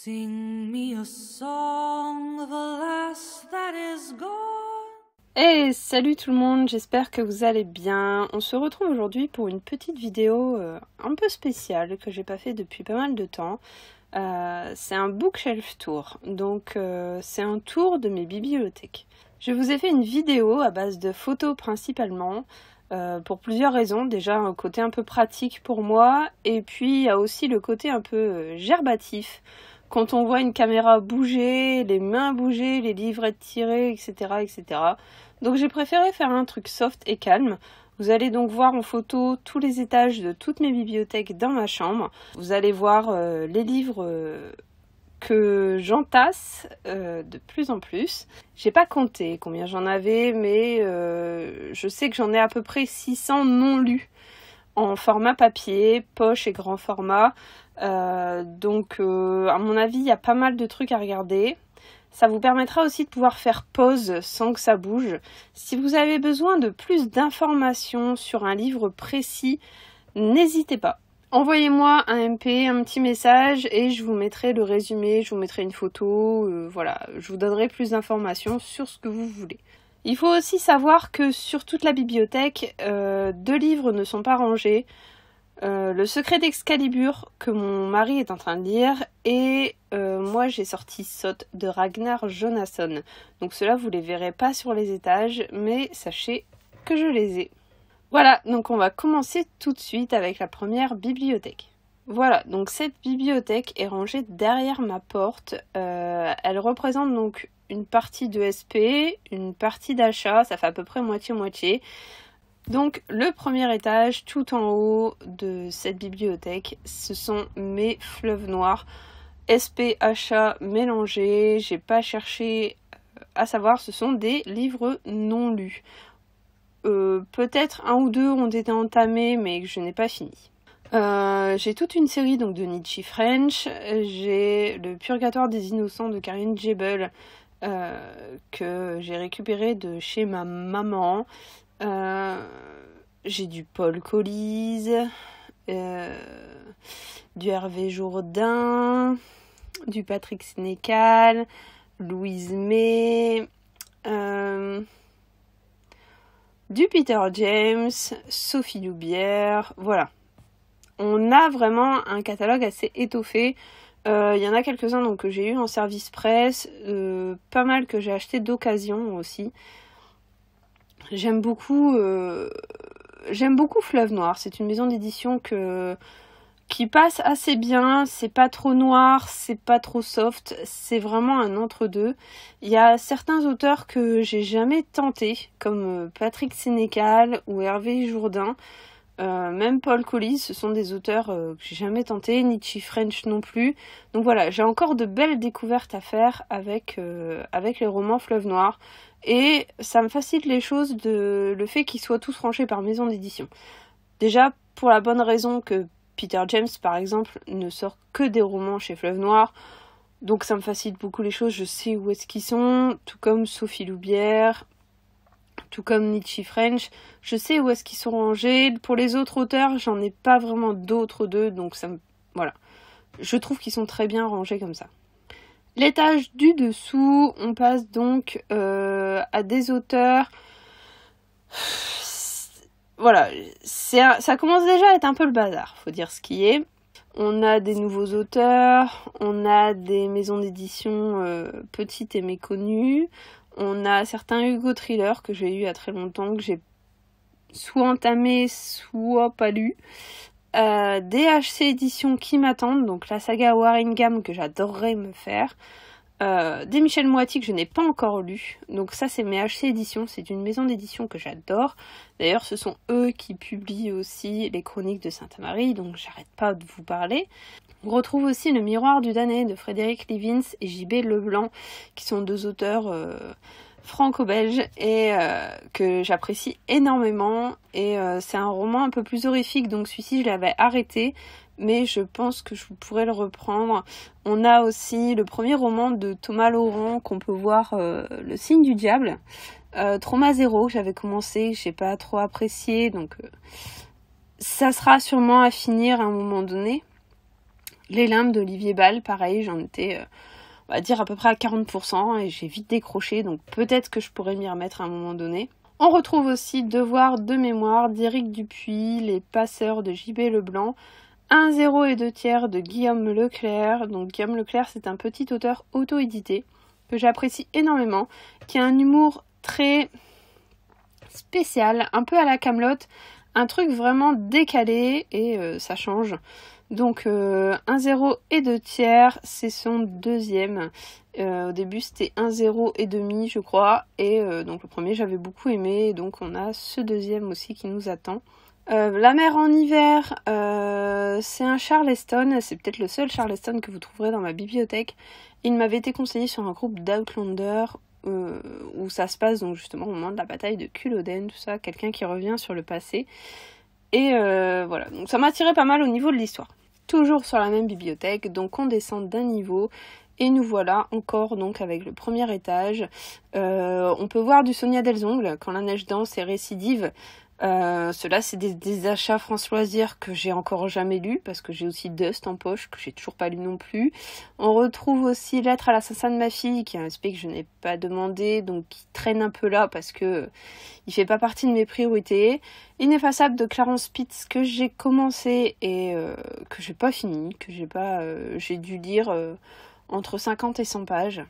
Sing me a song, the lass that is gone. Hey, salut tout le monde, j'espère que vous allez bien. On se retrouve aujourd'hui pour une petite vidéo un peu spéciale que j'ai pas fait depuis pas mal de temps. C'est un bookshelf tour, donc c'est un tour de mes bibliothèques. Je vous ai fait une vidéo à base de photos principalement, pour plusieurs raisons. Déjà un côté un peu pratique pour moi, et puis il y a aussi le côté un peu gerbatif. Quand on voit une caméra bouger, les mains bouger, les livrettes tirées, etc., etc. Donc j'ai préféré faire un truc soft et calme. Vous allez donc voir en photo tous les étages de toutes mes bibliothèques dans ma chambre. Vous allez voir les livres que j'entasse de plus en plus. J'ai pas compté combien j'en avais, mais je sais que j'en ai à peu près 600 non lus en format papier, poche et grand format. Donc à mon avis il y a pas mal de trucs à regarder. Ça vous permettra aussi de pouvoir faire pause sans que ça bouge. Si vous avez besoin de plus d'informations sur un livre précis, n'hésitez pas. Envoyez-moi un MP, un petit message et je vous mettrai le résumé, je vous mettrai une photo, voilà, je vous donnerai plus d'informations sur ce que vous voulez. Il faut aussi savoir que sur toute la bibliothèque, 2 livres ne sont pas rangés. Le secret d'Excalibur que mon mari est en train de lire et moi j'ai sorti Sot de Ragnar Jonasson. Donc ceux-là vous les verrez pas sur les étages, mais sachez que je les ai. Voilà, donc on va commencer tout de suite avec la première bibliothèque. Voilà, donc cette bibliothèque est rangée derrière ma porte. Elle représente donc une partie de SP, une partie d'achat, ça fait à peu près moitié-moitié. Donc le premier étage tout en haut de cette bibliothèque, ce sont mes fleuves noirs, SP, achat mélangés. J'ai pas cherché à savoir, ce sont des livres non lus. Peut-être un ou deux ont été entamés mais que je n'ai pas fini. J'ai toute une série donc de Nietzsche French. J'ai le Purgatoire des Innocents de Karine Jebel que j'ai récupéré de chez ma maman. J'ai du Paul Colise, du Hervé Jourdain, du Patrick Sénécal, Louise May, du Peter James, Sophie Loubière, voilà. On a vraiment un catalogue assez étoffé. Il y en a quelques-uns donc, que j'ai eu en service presse, pas mal que j'ai acheté d'occasion aussi. J'aime beaucoup Fleuve Noir. C'est une maison d'édition qui passe assez bien. C'est pas trop noir, c'est pas trop soft. C'est vraiment un entre-deux. Il y a certains auteurs que j'ai jamais tentés, comme Patrick Sénécal ou Hervé Jourdain. Même Paul Colise, ce sont des auteurs que j'ai jamais tentés. Nietzsche French non plus. Donc voilà, j'ai encore de belles découvertes à faire avec les romans Fleuve Noir. Et ça me facilite les choses le fait qu'ils soient tous rangés par maison d'édition. Déjà, pour la bonne raison que Peter James, par exemple, ne sort que des romans chez Fleuve Noir. Donc ça me facilite beaucoup les choses, je sais où est-ce qu'ils sont. Tout comme Sophie Loubière, tout comme Nietzsche French. Je sais où est-ce qu'ils sont rangés. Pour les autres auteurs, j'en ai pas vraiment d'autres d'eux. Donc voilà. Je trouve qu'ils sont très bien rangés comme ça. L'étage du dessous, on passe donc à des auteurs. Voilà, ça commence déjà à être un peu le bazar, faut dire ce qui est. On a des nouveaux auteurs, on a des maisons d'édition petites et méconnues, on a certains Hugo Thriller que j'ai eu il y a très longtemps, que j'ai soit entamé, soit pas lu. Des HC éditions qui m'attendent, donc la saga Warringam que j'adorerais me faire. Des Michel Moiti que je n'ai pas encore lu, donc ça c'est mes HC éditions, c'est une maison d'édition que j'adore. D'ailleurs ce sont eux qui publient aussi les chroniques de Sainte-Marie, donc j'arrête pas de vous parler. On retrouve aussi Le Miroir du damné de Frédéric Livins et JB Leblanc, qui sont 2 auteurs franco-belges et que j'apprécie énormément. Et c'est un roman un peu plus horrifique, donc celui-ci je l'avais arrêté, mais je pense que je pourrais le reprendre. On a aussi le premier roman de Thomas Laurent qu'on peut voir, Le Signe du Diable. Trauma Zéro que j'avais commencé, j'ai pas trop apprécié, donc ça sera sûrement à finir à un moment donné. Les limbes d'Olivier Ball, pareil, j'en étais, on va dire, à peu près à 40% et j'ai vite décroché, donc peut-être que je pourrais m'y remettre à un moment donné. On retrouve aussi Devoir de mémoire d'Éric Dupuis, Les Passeurs de J.B. Leblanc, 1 0 et 2 tiers de Guillaume Leclerc. Donc Guillaume Leclerc, c'est un petit auteur auto-édité que j'apprécie énormément, qui a un humour très spécial, un peu à la Kaamelott, un truc vraiment décalé et ça change. Donc 1 0 et 2 tiers, c'est son deuxième. Au début c'était 1 0 et demi je crois, et donc le premier j'avais beaucoup aimé, donc on a ce deuxième aussi qui nous attend. La mer en hiver, c'est un Charleston, c'est peut-être le seul Charleston que vous trouverez dans ma bibliothèque. Il m'avait été conseillé sur un groupe d'Outlander où ça se passe donc justement au moment de la bataille de Culloden, tout ça, quelqu'un qui revient sur le passé. Et voilà, donc ça m'a attiré pas mal au niveau de l'histoire. Toujours sur la même bibliothèque, donc on descend d'un niveau. Et nous voilà encore donc avec le premier étage. On peut voir du Sonia Delzongle, Quand la neige danse et récidive. Ceux-là, c'est des achats France Loisirs que j'ai encore jamais lus, parce que j'ai aussi Dust en poche, que j'ai toujours pas lu non plus. On retrouve aussi Lettre à l'assassin de ma fille, qui est un SP que je n'ai pas demandé, donc qui traîne un peu là, parce que il fait pas partie de mes priorités. Ineffaçable de Clarence Spitz, que j'ai commencé et que j'ai pas fini, que j'ai dû lire entre 50 et 100 pages.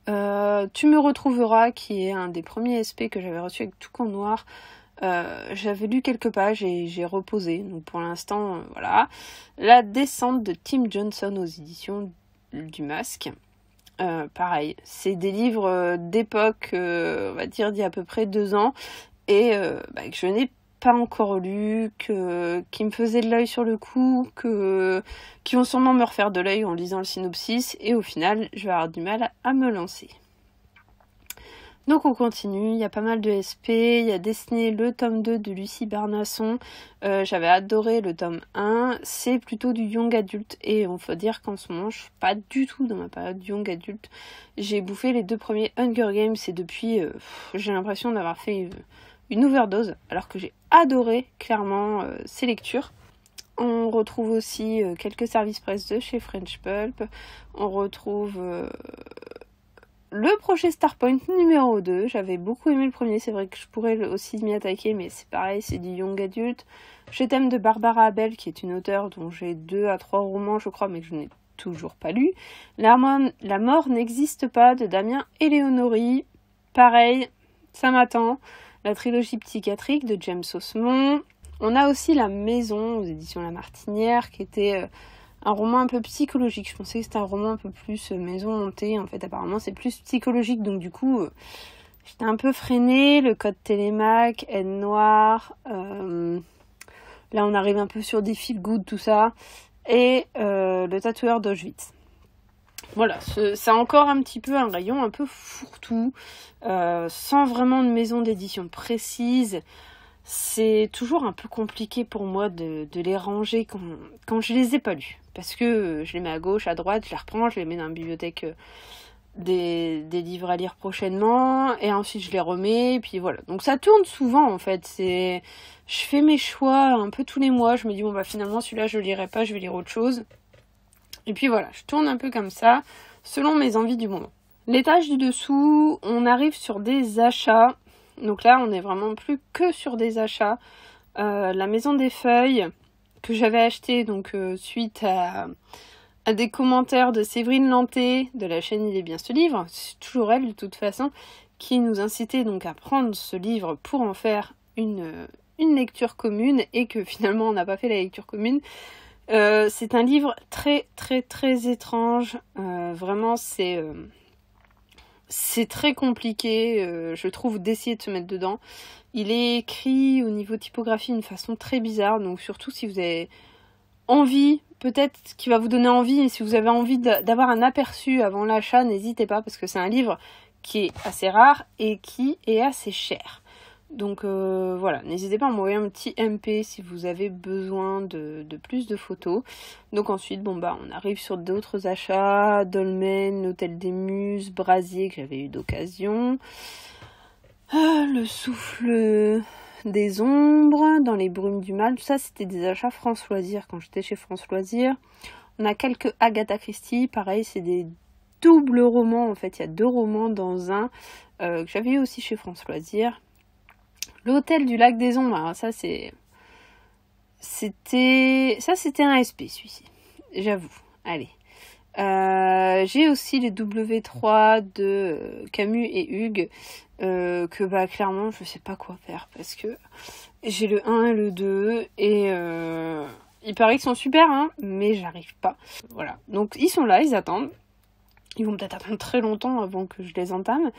Tu me retrouveras, qui est un des premiers SP que j'avais reçu avec Toucan Noir. J'avais lu quelques pages et j'ai reposé. Donc pour l'instant, voilà. La descente de Tim Johnson aux éditions du Masque. Pareil, c'est des livres d'époque, on va dire d'il y a à peu près 2 ans, et que je n'ai pas encore lu, qui me faisaient de l'œil sur le coup, qui vont sûrement me refaire de l'œil en lisant le synopsis, et au final, je vais avoir du mal à me lancer. Donc on continue, il y a pas mal de SP, il y a Destiné, le tome 2 de Lucie Bernasson. J'avais adoré le tome 1, c'est plutôt du young adulte, et on faut dire qu'en ce moment je suis pas du tout dans ma période young adulte. J'ai bouffé les 2 premiers Hunger Games et depuis j'ai l'impression d'avoir fait une overdose, alors que j'ai adoré clairement ces lectures. On retrouve aussi quelques services presse de chez French Pulp, on retrouve le projet Starpoint numéro 2, j'avais beaucoup aimé le premier, c'est vrai que je pourrais aussi m'y attaquer, mais c'est pareil, c'est du young adulte. Je t'aime de Barbara Abel, qui est une auteure dont j'ai 2 à 3 romans, je crois, mais que je n'ai toujours pas lu. La mort n'existe pas de Damien Eleonori, pareil, ça m'attend. La trilogie psychiatrique de James Osmond. On a aussi La Maison aux éditions La Martinière, qui était un roman un peu psychologique. Je pensais que c'était un roman un peu plus maison hantée. En fait, apparemment, c'est plus psychologique. Donc, du coup, j'étais un peu freinée. Le Code Télémaque, Aide Noire. Là, on arrive un peu sur des feel good, tout ça. Et Le Tatoueur d'Auschwitz. Voilà, c'est encore un petit peu un rayon un peu fourre-tout, sans vraiment de maison d'édition précise. C'est toujours un peu compliqué pour moi de les ranger quand je les ai pas lus. Parce que je les mets à gauche, à droite, je les reprends, je les mets dans la bibliothèque des livres à lire prochainement, et ensuite je les remets, et puis voilà. Donc ça tourne souvent en fait, je fais mes choix un peu tous les mois, je me dis bon bah finalement celui-là je le lirai pas, je vais lire autre chose. Et puis voilà, je tourne un peu comme ça, selon mes envies du moment. L'étage du dessous, on arrive sur des achats. Donc là, on n'est vraiment plus que sur des achats. La Maison des Feuilles, que j'avais acheté donc suite à des commentaires de Séverine Lanté, de la chaîne Il est bien ce livre, c'est toujours elle de toute façon, qui nous incitait donc à prendre ce livre pour en faire une lecture commune, et que finalement on n'a pas fait la lecture commune. C'est un livre très très très étrange, vraiment c'est très compliqué, je trouve, d'essayer de se mettre dedans. Il est écrit au niveau typographie d'une façon très bizarre, donc surtout si vous avez envie, peut-être qu'il va vous donner envie, et si vous avez envie d'avoir un aperçu avant l'achat, n'hésitez pas, parce que c'est un livre qui est assez rare et qui est assez cher. Donc voilà, n'hésitez pas à m'envoyer un petit MP si vous avez besoin de plus de photos. Donc ensuite, on arrive sur d'autres achats, Dolmen, l'Hôtel des Muses, Brasier, que j'avais eu d'occasion. Le Souffle des Ombres, Dans les Brumes du Mal, tout ça c'était des achats France Loisirs quand j'étais chez France Loisirs. On a quelques Agatha Christie, pareil, c'est des doubles romans, en fait, il y a 2 romans dans un, que j'avais eu aussi chez France Loisirs. L'Hôtel du Lac des Ombres, alors ça c'était un SP celui-ci, j'avoue, allez. J'ai aussi les W3 de Camus et Hugues, que bah clairement je sais pas quoi faire, parce que j'ai le 1 et le 2, et il paraît qu'ils sont super, hein, mais j'arrive pas. Voilà, donc ils sont là, ils attendent. Ils vont peut-être attendre très longtemps avant que je les entame,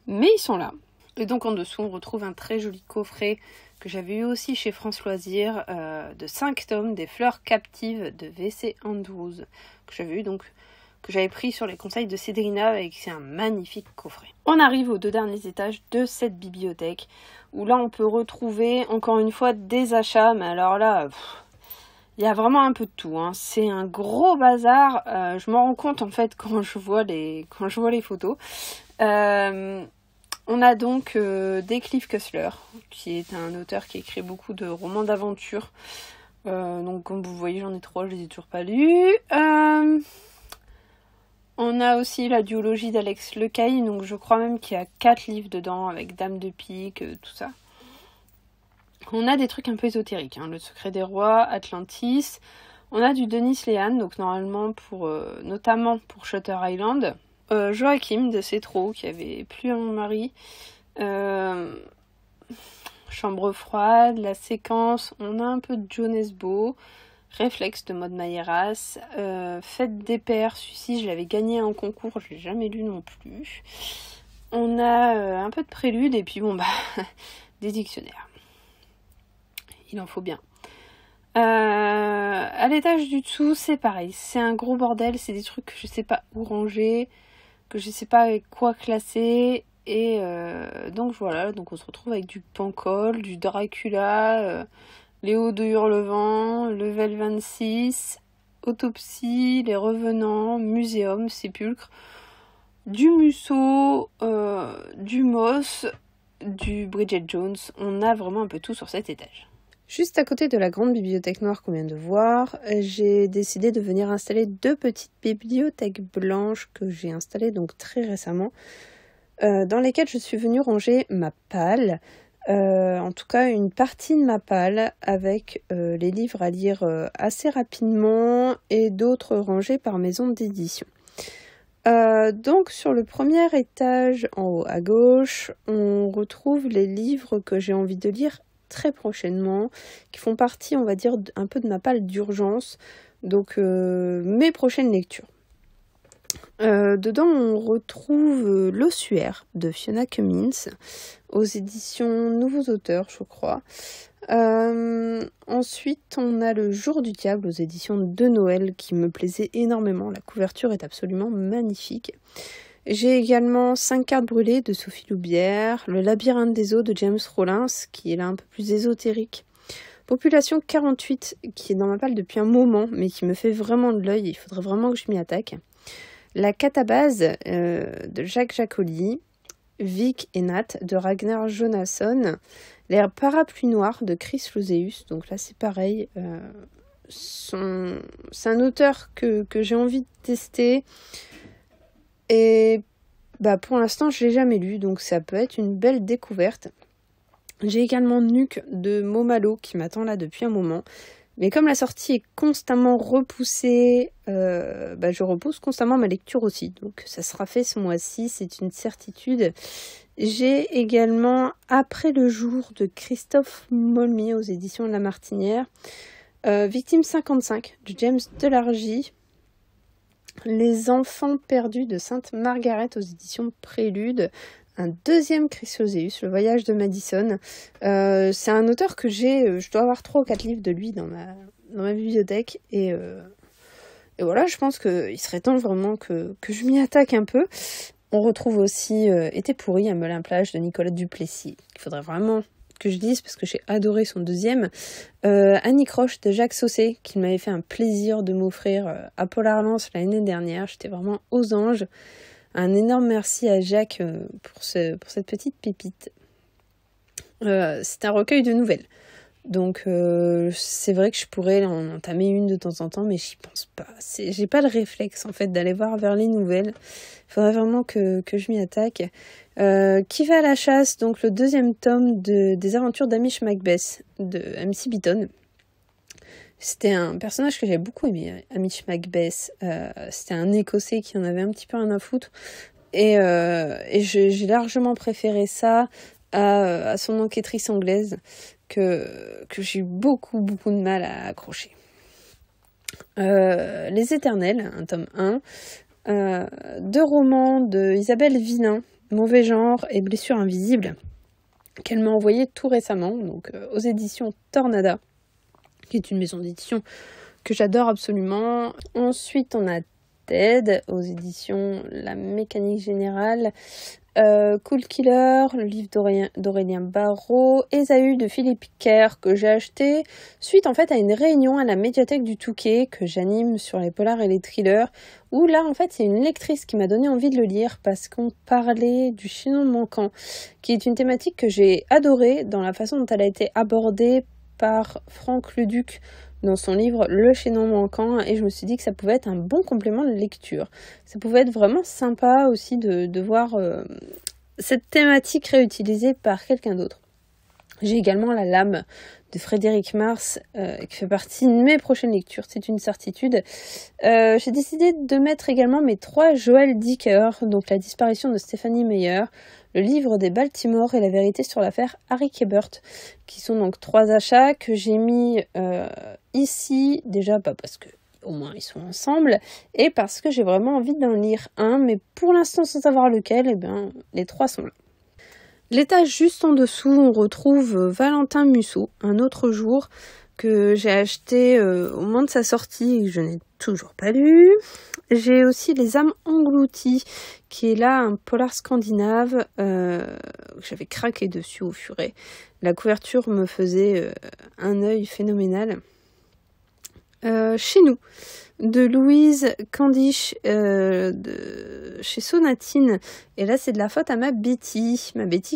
mais ils sont là. Et donc en dessous, on retrouve un très joli coffret que j'avais eu aussi chez France Loisirs, de 5 tomes des Fleurs captives de V.C. Andrews, que j'avais eu donc, que j'avais pris sur les conseils de Cédrina, et c'est un magnifique coffret. On arrive aux 2 derniers étages de cette bibliothèque, où là on peut retrouver encore une fois des achats, mais alors là, il y a vraiment un peu de tout, hein. C'est un gros bazar, je m'en rends compte en fait quand je vois les photos. On a donc Clive Cussler, qui est un auteur qui écrit beaucoup de romans d'aventure. Donc comme vous voyez, j'en ai 3, je les ai toujours pas lus. On a aussi la duologie d'Alex Lecaille, donc je crois même qu'il y a 4 livres dedans, avec Dame de pique, tout ça. On a des trucs un peu ésotériques, hein, Le Secret des Rois, Atlantis. On a du Denis Lehane, donc normalement notamment pour Shutter Island. Joachim de Cétreau, qui avait plu à mon mari. Chambre froide, La Séquence. On a un peu de Joe Nesbo. Réflexe de Maud Mayeras. Fête des pères, celui-ci je l'avais gagné en concours, je l'ai jamais lu non plus. On a un peu de prélude, et puis bon bah des dictionnaires. Il en faut bien. À l'étage du dessous, c'est pareil, c'est un gros bordel, c'est des trucs que je sais pas où ranger, que je sais pas avec quoi classer, et donc voilà, donc on se retrouve avec du Pancol, du Dracula, Léo de Hurlevent, Level 26, Autopsie, Les Revenants, Muséum, Sépulcre, du Musso, du Moss, du Bridget Jones. On a vraiment un peu tout sur cet étage. Juste à côté de la grande bibliothèque noire qu'on vient de voir, j'ai décidé de venir installer 2 petites bibliothèques blanches que j'ai installées donc très récemment, dans lesquelles je suis venue ranger ma palle, en tout cas une partie de ma palle, avec les livres à lire assez rapidement, et d'autres rangés par maison d'édition. Donc sur le premier étage en haut à gauche, on retrouve les livres que j'ai envie de lire très prochainement, qui font partie, on va dire, un peu de ma palle d'urgence, donc mes prochaines lectures. Dedans on retrouve L'Ossuaire de Fiona Cummins, aux éditions Nouveaux Auteurs, je crois. Ensuite on a Le Jour du Diable aux éditions de Noël, qui me plaisait énormément, la couverture est absolument magnifique. J'ai également 5 cartes brûlées de Sophie Loubière, Le Labyrinthe des eaux de James Rollins, qui est là un peu plus ésotérique. Population 48, qui est dans ma palle depuis un moment, mais qui me fait vraiment de l'œil, il faudrait vraiment que je m'y attaque. La Catabase de Jacques Jacoli, Vic et Nat de Ragnar Jonasson, Les Parapluies Noirs de Chris Lozeus, donc là c'est pareil, c'est un auteur que j'ai envie de tester, et bah, pour l'instant je l'ai jamais lu, donc ça peut être une belle découverte. J'ai également Nuque de Momalo qui m'attend là depuis un moment. Mais comme la sortie est constamment repoussée, je repousse constamment ma lecture aussi. Donc ça sera fait ce mois-ci, c'est une certitude. J'ai également Après le jour de Christophe Molmy aux éditions de La Martinière. Victime 55 de James Delargy. Les enfants perdus de Sainte Margaret aux éditions Prélude. Un deuxième Chris Lozeus, Le voyage de Madison. C'est un auteur que je dois avoir 3 ou 4 livres de lui dans ma bibliothèque. Et voilà, je pense qu'il serait temps vraiment que je m'y attaque un peu. On retrouve aussi Été pourri à Melun-Plage de Nicolas Duplessis. Il faudrait vraiment que je lise parce que j'ai adoré son deuxième. Annie Croche de Jacques Saucé, qui m'avait fait un plaisir de m'offrir à Paul Arlance l'année dernière. J'étais vraiment aux anges. Un énorme merci à Jacques pour cette petite pépite. C'est un recueil de nouvelles. Donc c'est vrai que je pourrais en entamer une de temps en temps, mais j'y pense pas. J'ai pas le réflexe en fait d'aller voir vers les nouvelles. Il faudrait vraiment que je m'y attaque. Qui va à la chasse, donc le 2e tome des aventures d'Amish Macbeth de MC Beaton. C'était un personnage que j'avais beaucoup aimé, Amish Macbeth. C'était un Écossais qui en avait un petit peu rien à foutre. Et j'ai largement préféré ça à son enquêtrice anglaise que j'ai eu beaucoup de mal à accrocher. Les Éternels, un tome 1, 2 romans de Isabelle Villain, Mauvais genre et Blessures invisibles, qu'elle m'a envoyé tout récemment, donc aux éditions Tornada, qui est une maison d'édition que j'adore absolument. Ensuite, on a Ted aux éditions La Mécanique Générale, Cool Killer, le livre d'Aurélien Barraud, Ésaü de Philippe Kerr que j'ai acheté suite en fait à une réunion à la médiathèque du Touquet que j'anime sur les polars et les thrillers, où là en fait c'est une lectrice qui m'a donné envie de le lire parce qu'on parlait du chaînon manquant, qui est une thématique que j'ai adorée dans la façon dont elle a été abordée par Franck Leduc dans son livre Le chaînon manquant, et je me suis dit que ça pouvait être un bon complément de lecture. Ça pouvait être vraiment sympa aussi de voir cette thématique réutilisée par quelqu'un d'autre. J'ai également La Lame de Frédéric Mars qui fait partie de mes prochaines lectures, c'est une certitude. J'ai décidé de mettre également mes 3 Joël Dicker, donc La disparition de Stéphanie Meyer, Le livre des Baltimore et La vérité sur l'affaire Harry Quebert, qui sont donc 3 achats que j'ai mis ici, déjà pas parce que au moins ils sont ensemble, et parce que j'ai vraiment envie d'en lire un, mais pour l'instant sans savoir lequel, et bien les 3 sont là. L'étage juste en dessous, on retrouve Valentin Musso, Un autre jour, que j'ai acheté au moment de sa sortie et que je n'ai toujours pas lu. J'ai aussi Les âmes englouties, qui est là un polar scandinave que j'avais craqué dessus au furet. La couverture me faisait un œil phénoménal. Chez nous, de Louise Candiche chez Sonatine, et là c'est de la faute à ma Betty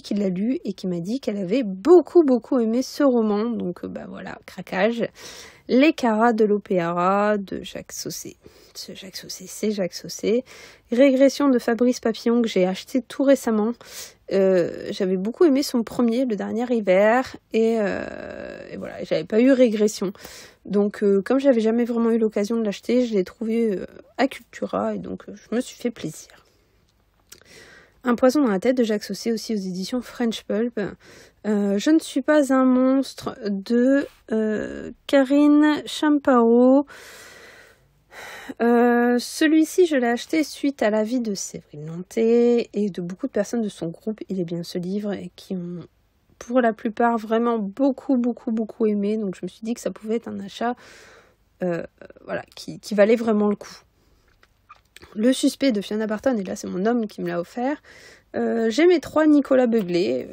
qui l'a lu et qui m'a dit qu'elle avait beaucoup aimé ce roman, donc voilà, craquage. Les Caras de l'Opéra de Jacques Saucé. C'est Jacques Saucé. Régression de Fabrice Papillon que j'ai acheté tout récemment. J'avais beaucoup aimé son premier, le dernier hiver, et voilà, j'avais pas eu Régression. Donc comme j'avais jamais vraiment eu l'occasion de l'acheter, je l'ai trouvé à Cultura, et donc je me suis fait plaisir. Un poison dans la tête de Jacques Saucé, aussi aux éditions French Pulp. Je ne suis pas un monstre de Karine Champaro. Celui-ci, je l'ai acheté suite à l'avis de Séverine Lanté et de beaucoup de personnes de son groupe Il est bien ce livre, et qui ont pour la plupart vraiment beaucoup aimé. Donc je me suis dit que ça pouvait être un achat voilà, qui valait vraiment le coup. Le suspect de Fiona Barton, et là c'est mon homme qui me l'a offert. J'ai mes 3 Nicolas Beuglet,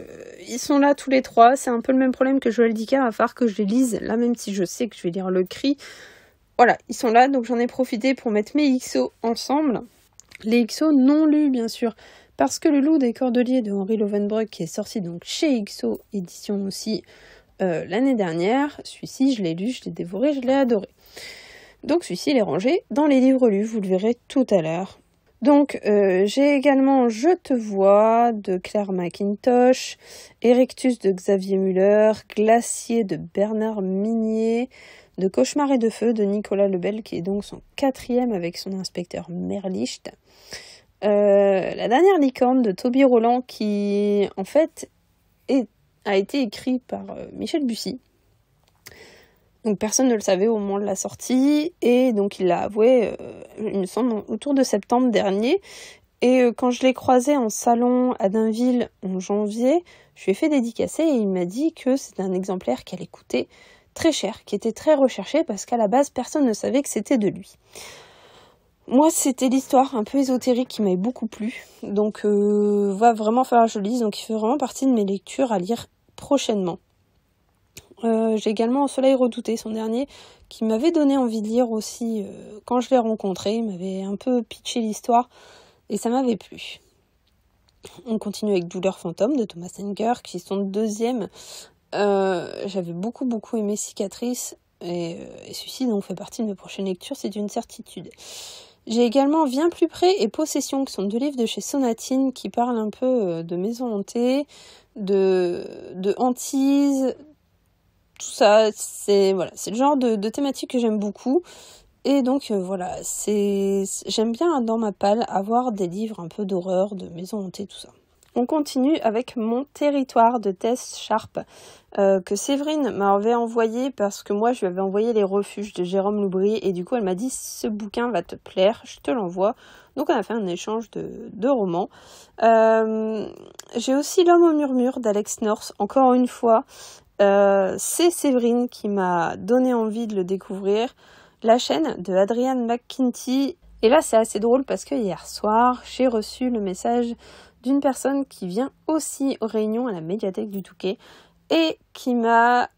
ils sont là tous les 3, c'est un peu le même problème que Joël Dicker, à falloir que je les lise, là même si je sais que je vais lire Le Cri. Voilà, ils sont là, donc j'en ai profité pour mettre mes XO ensemble. Les XO non lus bien sûr, parce que Le Loup des Cordeliers de Henri Lovenbroek, qui est sorti donc chez XO édition aussi l'année dernière, celui-ci je l'ai lu, je l'ai dévoré, je l'ai adoré. Donc celui-ci il est rangé dans les livres lus, vous le verrez tout à l'heure. Donc j'ai également Je te vois de Claire McIntosh, Erectus de Xavier Muller, Glacier de Bernard Minier, de Cauchemar et de feu de Nicolas Lebel, qui est donc son 4e avec son inspecteur Merlicht. La dernière licorne de Toby Roland, qui en fait a été écrit par Michel Bussy. Donc personne ne le savait au moment de la sortie, et donc il l'a avoué, il me semble, autour de septembre dernier. Et quand je l'ai croisé en salon à Dainville en janvier, je lui ai fait dédicacer et il m'a dit que c'était un exemplaire qui allait coûter très cher, qui était très recherché, parce qu'à la base personne ne savait que c'était de lui. Moi c'était l'histoire un peu ésotérique qui m'avait beaucoup plu, donc va vraiment falloir que je lise, donc il fait vraiment partie de mes lectures à lire prochainement. J'ai également Au soleil redouté, son dernier, qui m'avait donné envie de lire aussi quand je l'ai rencontré. Il m'avait un peu pitché l'histoire et ça m'avait plu. On continue avec Douleur fantôme de Thomas Henker, qui est son 2e j'avais beaucoup aimé Cicatrice, et celui-ci donc fait partie de mes prochaines lectures, c'est une certitude. J'ai également Viens plus près et Possession, qui sont 2 livres de chez Sonatine, qui parlent un peu de maisons hantées, de hantises, tout ça. C'est le genre de thématique que j'aime beaucoup. Et donc voilà, j'aime bien dans ma palle avoir des livres un peu d'horreur, de maisons hantées, tout ça. On continue avec Mon territoire de Tess Sharp, que Séverine m'avait envoyé parce que moi je lui avais envoyé Les Refuges de Jérôme Loubry et du coup elle m'a dit ce bouquin va te plaire, je te l'envoie. Donc on a fait un échange de romans. J'ai aussi L'homme au murmure d'Alex North, encore une fois. C'est Séverine qui m'a donné envie de le découvrir. La chaîne de Adrienne McKinty. Et là c'est assez drôle parce que hier soir j'ai reçu le message d'une personne qui vient aussi aux réunions à la médiathèque du Touquet et qui m'a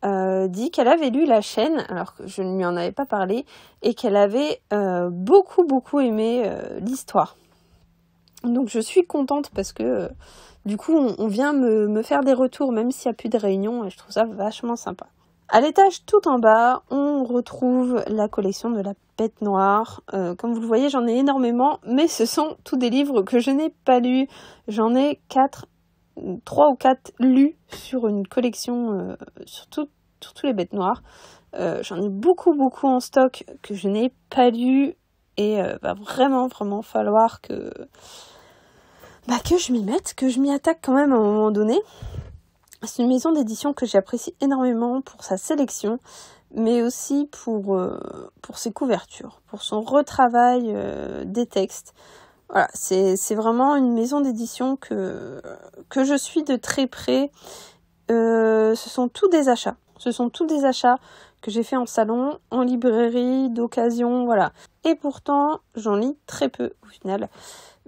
dit qu'elle avait lu la chaîne, alors que je ne lui en avais pas parlé, et qu'elle avait beaucoup aimé l'histoire. Donc je suis contente parce que du coup on vient me faire des retours même s'il n'y a plus de réunions et je trouve ça vachement sympa. À l'étage tout en bas, on retrouve la collection de la Bête Noire. Comme vous le voyez, j'en ai énormément, mais ce sont tous des livres que je n'ai pas lus. J'en ai 3 ou 4 lus sur une collection, sur tous les Bêtes Noires. J'en ai beaucoup en stock que je n'ai pas lus et va vraiment falloir que je m'y mette, que je m'y attaque quand même à un moment donné. C'est une maison d'édition que j'apprécie énormément pour sa sélection, mais aussi pour ses couvertures, pour son retravail des textes. Voilà, c'est vraiment une maison d'édition que je suis de très près. Ce sont tous des achats. Ce sont tous des achats que j'ai fait en salon, en librairie, d'occasion, voilà. Et pourtant, j'en lis très peu au final.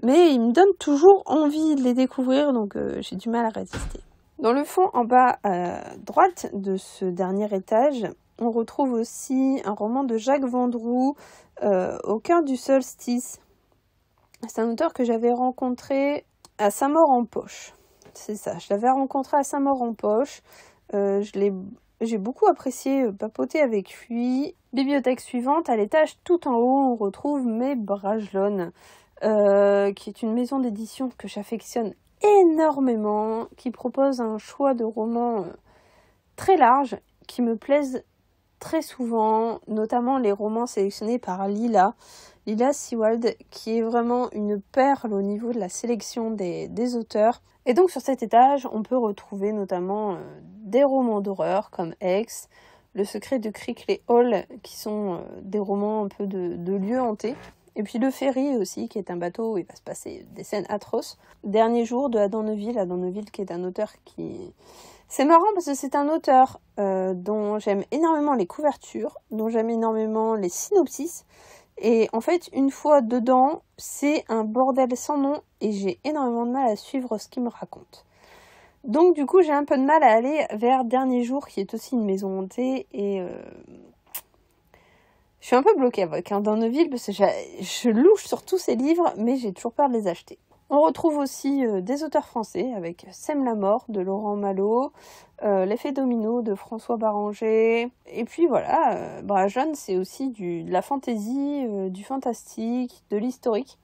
Mais ils me donnent toujours envie de les découvrir, donc j'ai du mal à résister. Dans le fond, en bas à droite de ce dernier étage, on retrouve aussi un roman de Jacques Vendroux, Au cœur du solstice. C'est un auteur que j'avais rencontré à Saint-Maur-en-Poche. C'est ça, je l'avais rencontré à Saint-Maur-en-Poche. J'ai beaucoup apprécié papoter avec lui. Bibliothèque suivante, à l'étage tout en haut, on retrouve Mes Bragelonnes, qui est une maison d'édition que j'affectionne énormément, qui propose un choix de romans très large, qui me plaisent très souvent, notamment les romans sélectionnés par Lila Sewald, qui est vraiment une perle au niveau de la sélection des auteurs. Et donc sur cet étage, on peut retrouver notamment des romans d'horreur comme X, Le secret de Crickley Hall, qui sont des romans un peu de lieux hantés. Et puis Le Ferry aussi, qui est un bateau où il va se passer des scènes atroces. Dernier jour de Adam Neuville qui est un auteur qui... C'est marrant parce que c'est un auteur dont j'aime énormément les couvertures, dont j'aime énormément les synopsis. Et en fait, une fois dedans, c'est un bordel sans nom et j'ai énormément de mal à suivre ce qu'il me raconte. Donc du coup, j'ai un peu de mal à aller vers Dernier jour, qui est aussi une maison hantée et... Je suis un peu bloquée avec Adam Neuville parce que je louche sur tous ses livres, mais j'ai toujours peur de les acheter. On retrouve aussi des auteurs français avec Sème la mort de Laurent Malo, L'effet domino de François Baranger. Et puis voilà, Bragelonnes, c'est aussi de la fantaisie, du fantastique, de l'historique.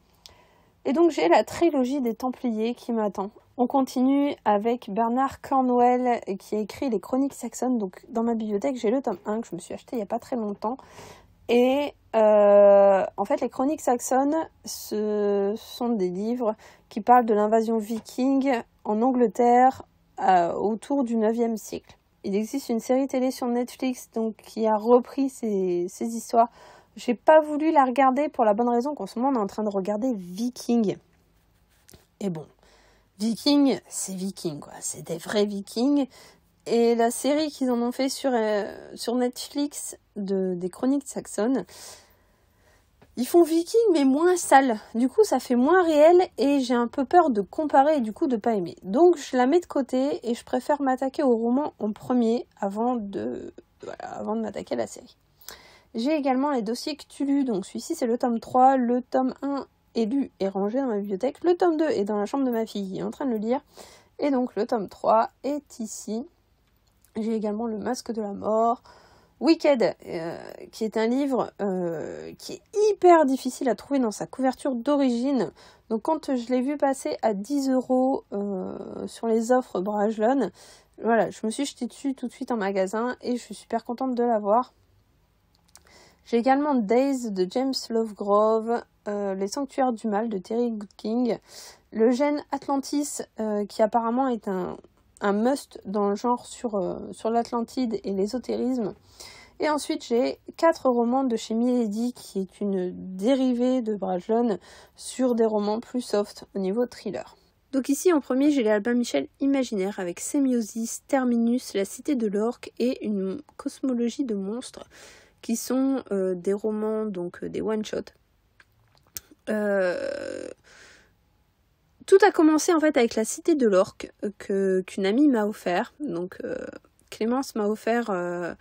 Et donc j'ai la trilogie des Templiers qui m'attend. On continue avec Bernard Cornwell qui a écrit les Chroniques saxonnes. Donc dans ma bibliothèque, j'ai le tome 1 que je me suis acheté il n'y a pas très longtemps. Et en fait, les Chroniques saxonnes, ce sont des livres qui parlent de l'invasion viking en Angleterre autour du 9e siècle. Il existe une série télé sur Netflix donc, qui a repris ces histoires. J'ai pas voulu la regarder pour la bonne raison qu'en ce moment on est en train de regarder Viking. Et bon, Viking, c'est Viking quoi, c'est des vrais Vikings. Et la série qu'ils en ont fait sur Netflix des Chroniques saxonnes, ils font Viking mais moins sale. Du coup, ça fait moins réel et j'ai un peu peur de comparer et du coup de pas aimer. Donc, je la mets de côté et je préfère m'attaquer au roman en premier avant de m'attaquer à la série. J'ai également les dossiers Cthulhu. Donc, celui-ci, c'est le tome 3. Le tome 1 est lu et rangé dans ma bibliothèque. Le tome 2 est dans la chambre de ma fille qui est en train de le lire. Et donc, le tome 3 est ici. J'ai également Le Masque de la Mort, Wicked, qui est un livre qui est hyper difficile à trouver dans sa couverture d'origine. Donc quand je l'ai vu passer à 10 € sur les offres Brajlon, voilà, je me suis jetée dessus tout de suite en magasin et je suis super contente de l'avoir. J'ai également Days de James Lovegrove, Les Sanctuaires du Mal de Terry Goodking, Le Gène Atlantis, qui apparemment est un must dans le genre sur l'Atlantide et l'ésotérisme. Et ensuite, j'ai 4 romans de chez Milady, qui est une dérivée de Brajlon sur des romans plus soft au niveau thriller. Donc ici, en premier, j'ai les Albin Michel imaginaires avec Sémiosis, Terminus, La Cité de l'Orque et une cosmologie de monstres, qui sont des romans, donc des one-shots. Tout a commencé en fait avec La Cité de l'Orque qu'une amie m'a offert. Donc Clémence m'a offert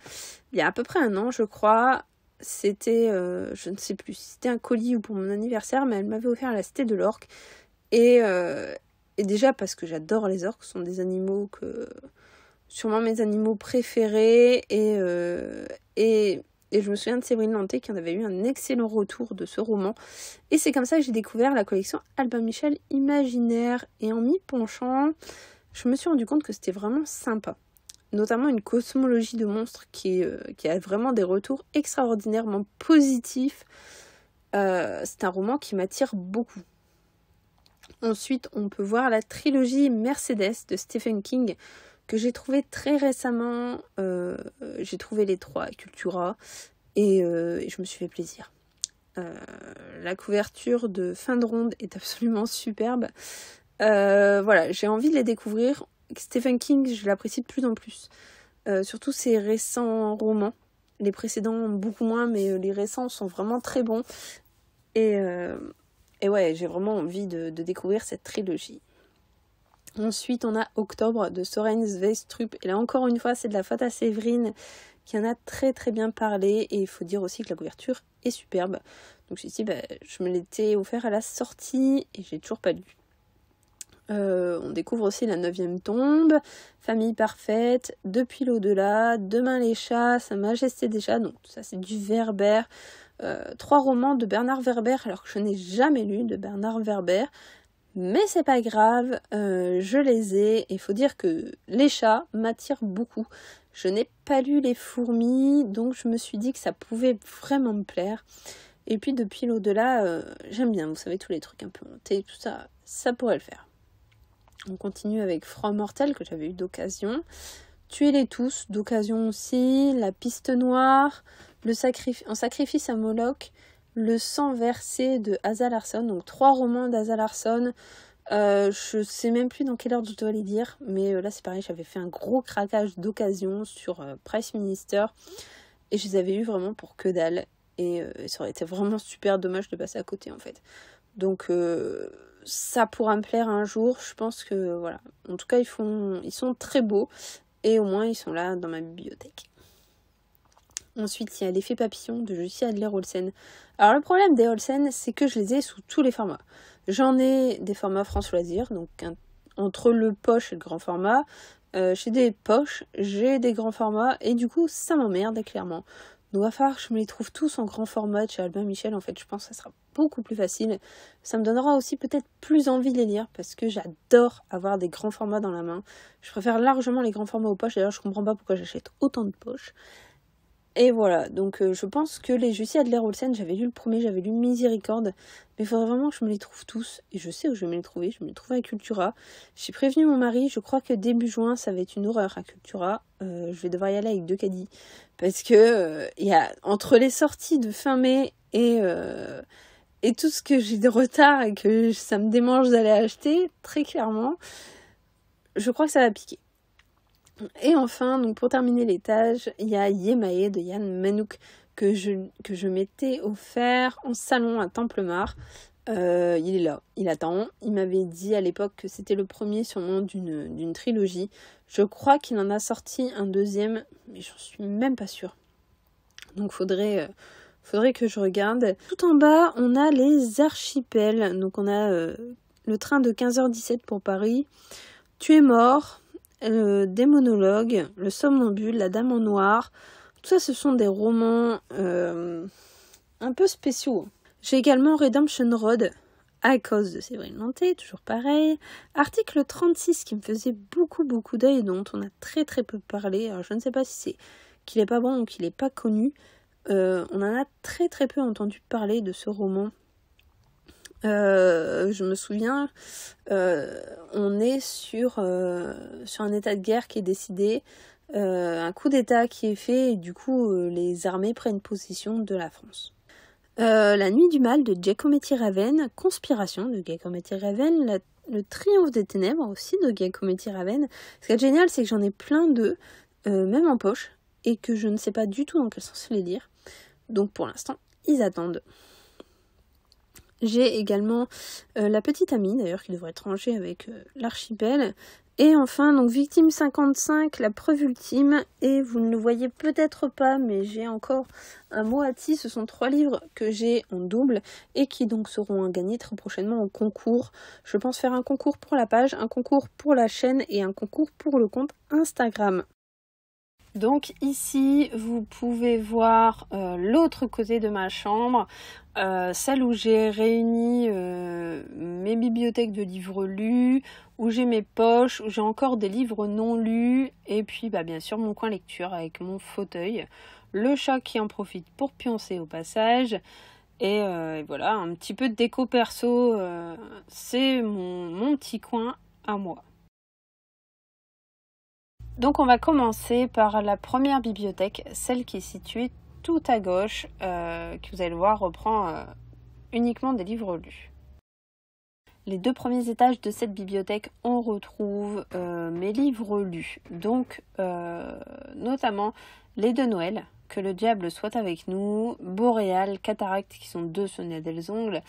il y a à peu près 1 an, je crois. C'était, je ne sais plus si c'était un colis ou pour mon anniversaire, mais elle m'avait offert La Cité de l'Orque. Et déjà parce que j'adore les orques, ce sont des animaux sûrement mes animaux préférés. Et je me souviens de Séverine Lanté qui en avait eu un excellent retour de ce roman. Et c'est comme ça que j'ai découvert la collection Albin Michel Imaginaire. Et en m'y penchant, je me suis rendu compte que c'était vraiment sympa. Notamment une cosmologie de monstres qui a vraiment des retours extraordinairement positifs. C'est un roman qui m'attire beaucoup. Ensuite, on peut voir la trilogie Mercedes de Stephen King, que j'ai trouvé très récemment. J'ai trouvé les 3 à Cultura et je me suis fait plaisir. La couverture de Fin de Ronde est absolument superbe. Voilà, j'ai envie de les découvrir. Stephen King, je l'apprécie de plus en plus. Surtout ses récents romans. Les précédents beaucoup moins, mais les récents sont vraiment très bons. Et ouais, j'ai vraiment envie de découvrir cette trilogie. Ensuite, on a Octobre de Søren Sveistrup. Et là, encore une fois, c'est de la faute à Séverine qui en a très très bien parlé. Et il faut dire aussi que la couverture est superbe. Donc ici, je me l'étais offert à la sortie et j'ai toujours pas lu. On découvre aussi La 9e tombe, Famille parfaite, Depuis l'au-delà, Demain les chats, Sa Majesté des chats. Donc ça, c'est du Werber. 3 romans de Bernard Werber, alors que je n'ai jamais lu de Bernard Werber. Mais c'est pas grave, je les ai. Et il faut dire que les chats m'attirent beaucoup. Je n'ai pas lu Les fourmis, donc je me suis dit que ça pouvait vraiment me plaire. Et puis Depuis l'au-delà, j'aime bien, vous savez, tous les trucs un peu hantés, tout ça, ça pourrait le faire. On continue avec Froid mortel, que j'avais eu d'occasion. Tuez-les tous, d'occasion aussi. La piste noire, Un sacrifice à Moloch, Le sang versé de Asa Larsson. Donc 3 romans d'Asa Larsson. Je sais même plus dans quelle ordre je dois les dire. Mais là c'est pareil, j'avais fait un gros craquage d'occasion sur Price Minister. Et je les avais eu vraiment pour que dalle. Et ça aurait été vraiment super dommage de passer à côté en fait. Donc ça pourra me plaire un jour, je pense que voilà. En tout cas, ils sont très beaux et au moins ils sont là dans ma bibliothèque. Ensuite, il y a L'effet papillon de Jussi Adler-Olsen. Alors le problème des Olsen, c'est que je les ai sous tous les formats. J'en ai des formats France Loisirs, donc entre le poche et le grand format. J'ai des poches, j'ai des grands formats et du coup ça m'emmerde clairement. Donc il va falloir que je me les trouve tous en grand format chez Albin Michel. En fait, je pense que ça sera beaucoup plus facile. Ça me donnera aussi peut-être plus envie de les lire parce que j'adore avoir des grands formats dans la main. Je préfère largement les grands formats aux poches. D'ailleurs, je comprends pas pourquoi j'achète autant de poches. Et voilà, donc je pense que les Jussi Adler-Olsen, j'avais lu le premier, j'avais lu Miséricorde, mais il faudrait vraiment que je me les trouve tous, et je sais où je vais me les trouver, je vais me les trouver à Cultura. J'ai prévenu mon mari, je crois que début juin, ça va être une horreur à Cultura, je vais devoir y aller avec 2 caddies, parce que y a, entre les sorties de fin mai et tout ce que j'ai de retard et que ça me démange d'aller acheter, très clairement, je crois que ça va piquer. Et enfin, donc pour terminer l'étage, il y a Yemae de Yann Manouk que je m'étais offert en salon à Templemar. Il est là, il attend. Il m'avait dit à l'époque que c'était le premier sûrement d'une trilogie. Je crois qu'il en a sorti un 2e, mais j'en suis même pas sûre. Donc faudrait que je regarde. Tout en bas, on a les archipels. Donc on a le train de 15h17 pour Paris. Tu es mort. des monologues, Le Somnambule, La Dame en Noir. Tout ça, ce sont des romans un peu spéciaux. J'ai également Redemption Road, à cause de Séverine Lanté, toujours pareil. Article 36 qui me faisait beaucoup d'œil, dont on a très peu parlé. Alors je ne sais pas si c'est qu'il est pas bon ou qu'il est pas connu. On en a très peu entendu parler de ce roman. Je me souviens, on est sur un état de guerre qui est décidé, un coup d'état qui est fait et du coup les armées prennent possession de la France. La Nuit du Mal de Giacometti Raven, Conspiration de Giacometti Raven, Le Triomphe des Ténèbres aussi de Giacometti Raven. Ce qui est génial, c'est que j'en ai plein d'eux, même en poche, et que je ne sais pas du tout dans quel sens les lire. Donc pour l'instant, ils attendent. J'ai également La Petite Amie, d'ailleurs, qui devrait être rangée avec l'Archipel. Et enfin, donc Victime 55, La Preuve Ultime. Et vous ne le voyez peut-être pas, mais j'ai encore un Moati. Ce sont 3 livres que j'ai en double et qui donc seront à gagner très prochainement en concours. Je pense faire un concours pour la page, un concours pour la chaîne et un concours pour le compte Instagram. Donc ici, vous pouvez voir l'autre côté de ma chambre, celle où j'ai réuni mes bibliothèques de livres lus, où j'ai mes poches, où j'ai encore des livres non lus, et puis bien sûr mon coin lecture avec mon fauteuil, le chat qui en profite pour pioncer au passage, et voilà, un petit peu de déco perso, c'est mon petit coin à moi. Donc on va commencer par la première bibliothèque, celle qui est située tout à gauche, qui vous allez le voir reprend uniquement des livres lus. Les 2 premiers étages de cette bibliothèque, on retrouve mes livres lus, donc notamment Les 2 Noël, Que le diable soit avec nous, Boréal, Cataracte, qui sont 2 Sonia Delzongle,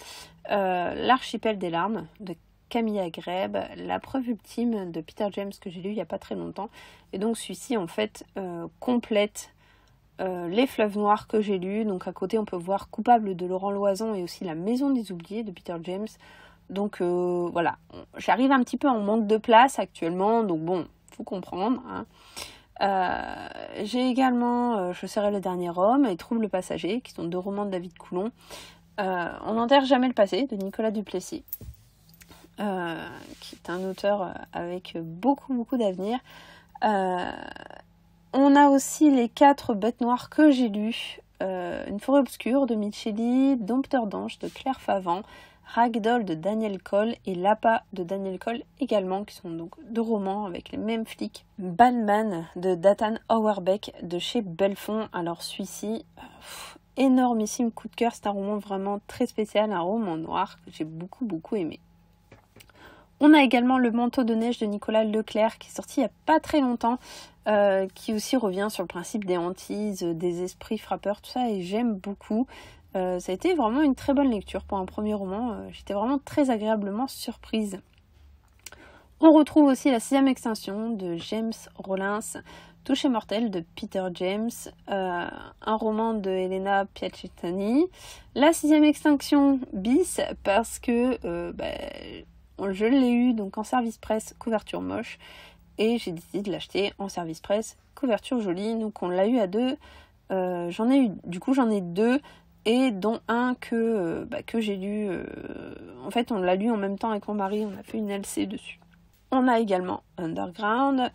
L'Archipel des larmes de Camille Agrèbe, La Preuve Ultime de Peter James que j'ai lu il n'y a pas très longtemps, et donc celui-ci en fait complète les Fleuves Noirs que j'ai lus. Donc à côté on peut voir Coupable de Laurent Loison et aussi La Maison des Oubliés de Peter James. Donc voilà, j'arrive un petit peu en manque de place actuellement, donc bon, faut comprendre, hein. J'ai également Je serai le dernier homme et Trouble passager, qui sont 2 romans de David Coulon. On n'enterre jamais le passé de Nicolas Duplessis, qui est un auteur avec beaucoup d'avenir. On a aussi Les 4 bêtes noires que j'ai lues, Une forêt obscure de Micheli, Dompteur d'ange de Claire Favant, Ragdoll de Daniel Cole et L'appât de Daniel Cole également, qui sont donc 2 romans avec les mêmes flics. Batman de Dathan Auerbach de chez Belfond. Alors celui-ci, énormissime coup de cœur, c'est un roman vraiment très spécial, un roman noir que j'ai beaucoup aimé. On a également Le manteau de neige de Nicolas Leclerc qui est sorti il n'y a pas très longtemps, qui aussi revient sur le principe des hantises, des esprits frappeurs, tout ça, et j'aime beaucoup. Ça a été vraiment une très bonne lecture pour un premier roman, j'étais vraiment très agréablement surprise. On retrouve aussi La 6e extinction de James Rollins, Toucher mortel de Peter James, un roman de Elena Piacentini. La 6e extinction bis parce que je l'ai eu donc en service presse, couverture moche, et j'ai décidé de l'acheter en service presse, couverture jolie. Donc on l'a eu à 2, j'en ai 2, et dont un que j'ai lu, en fait on l'a lu en même temps avec mon mari, on a fait une LC dessus. On a également Underground,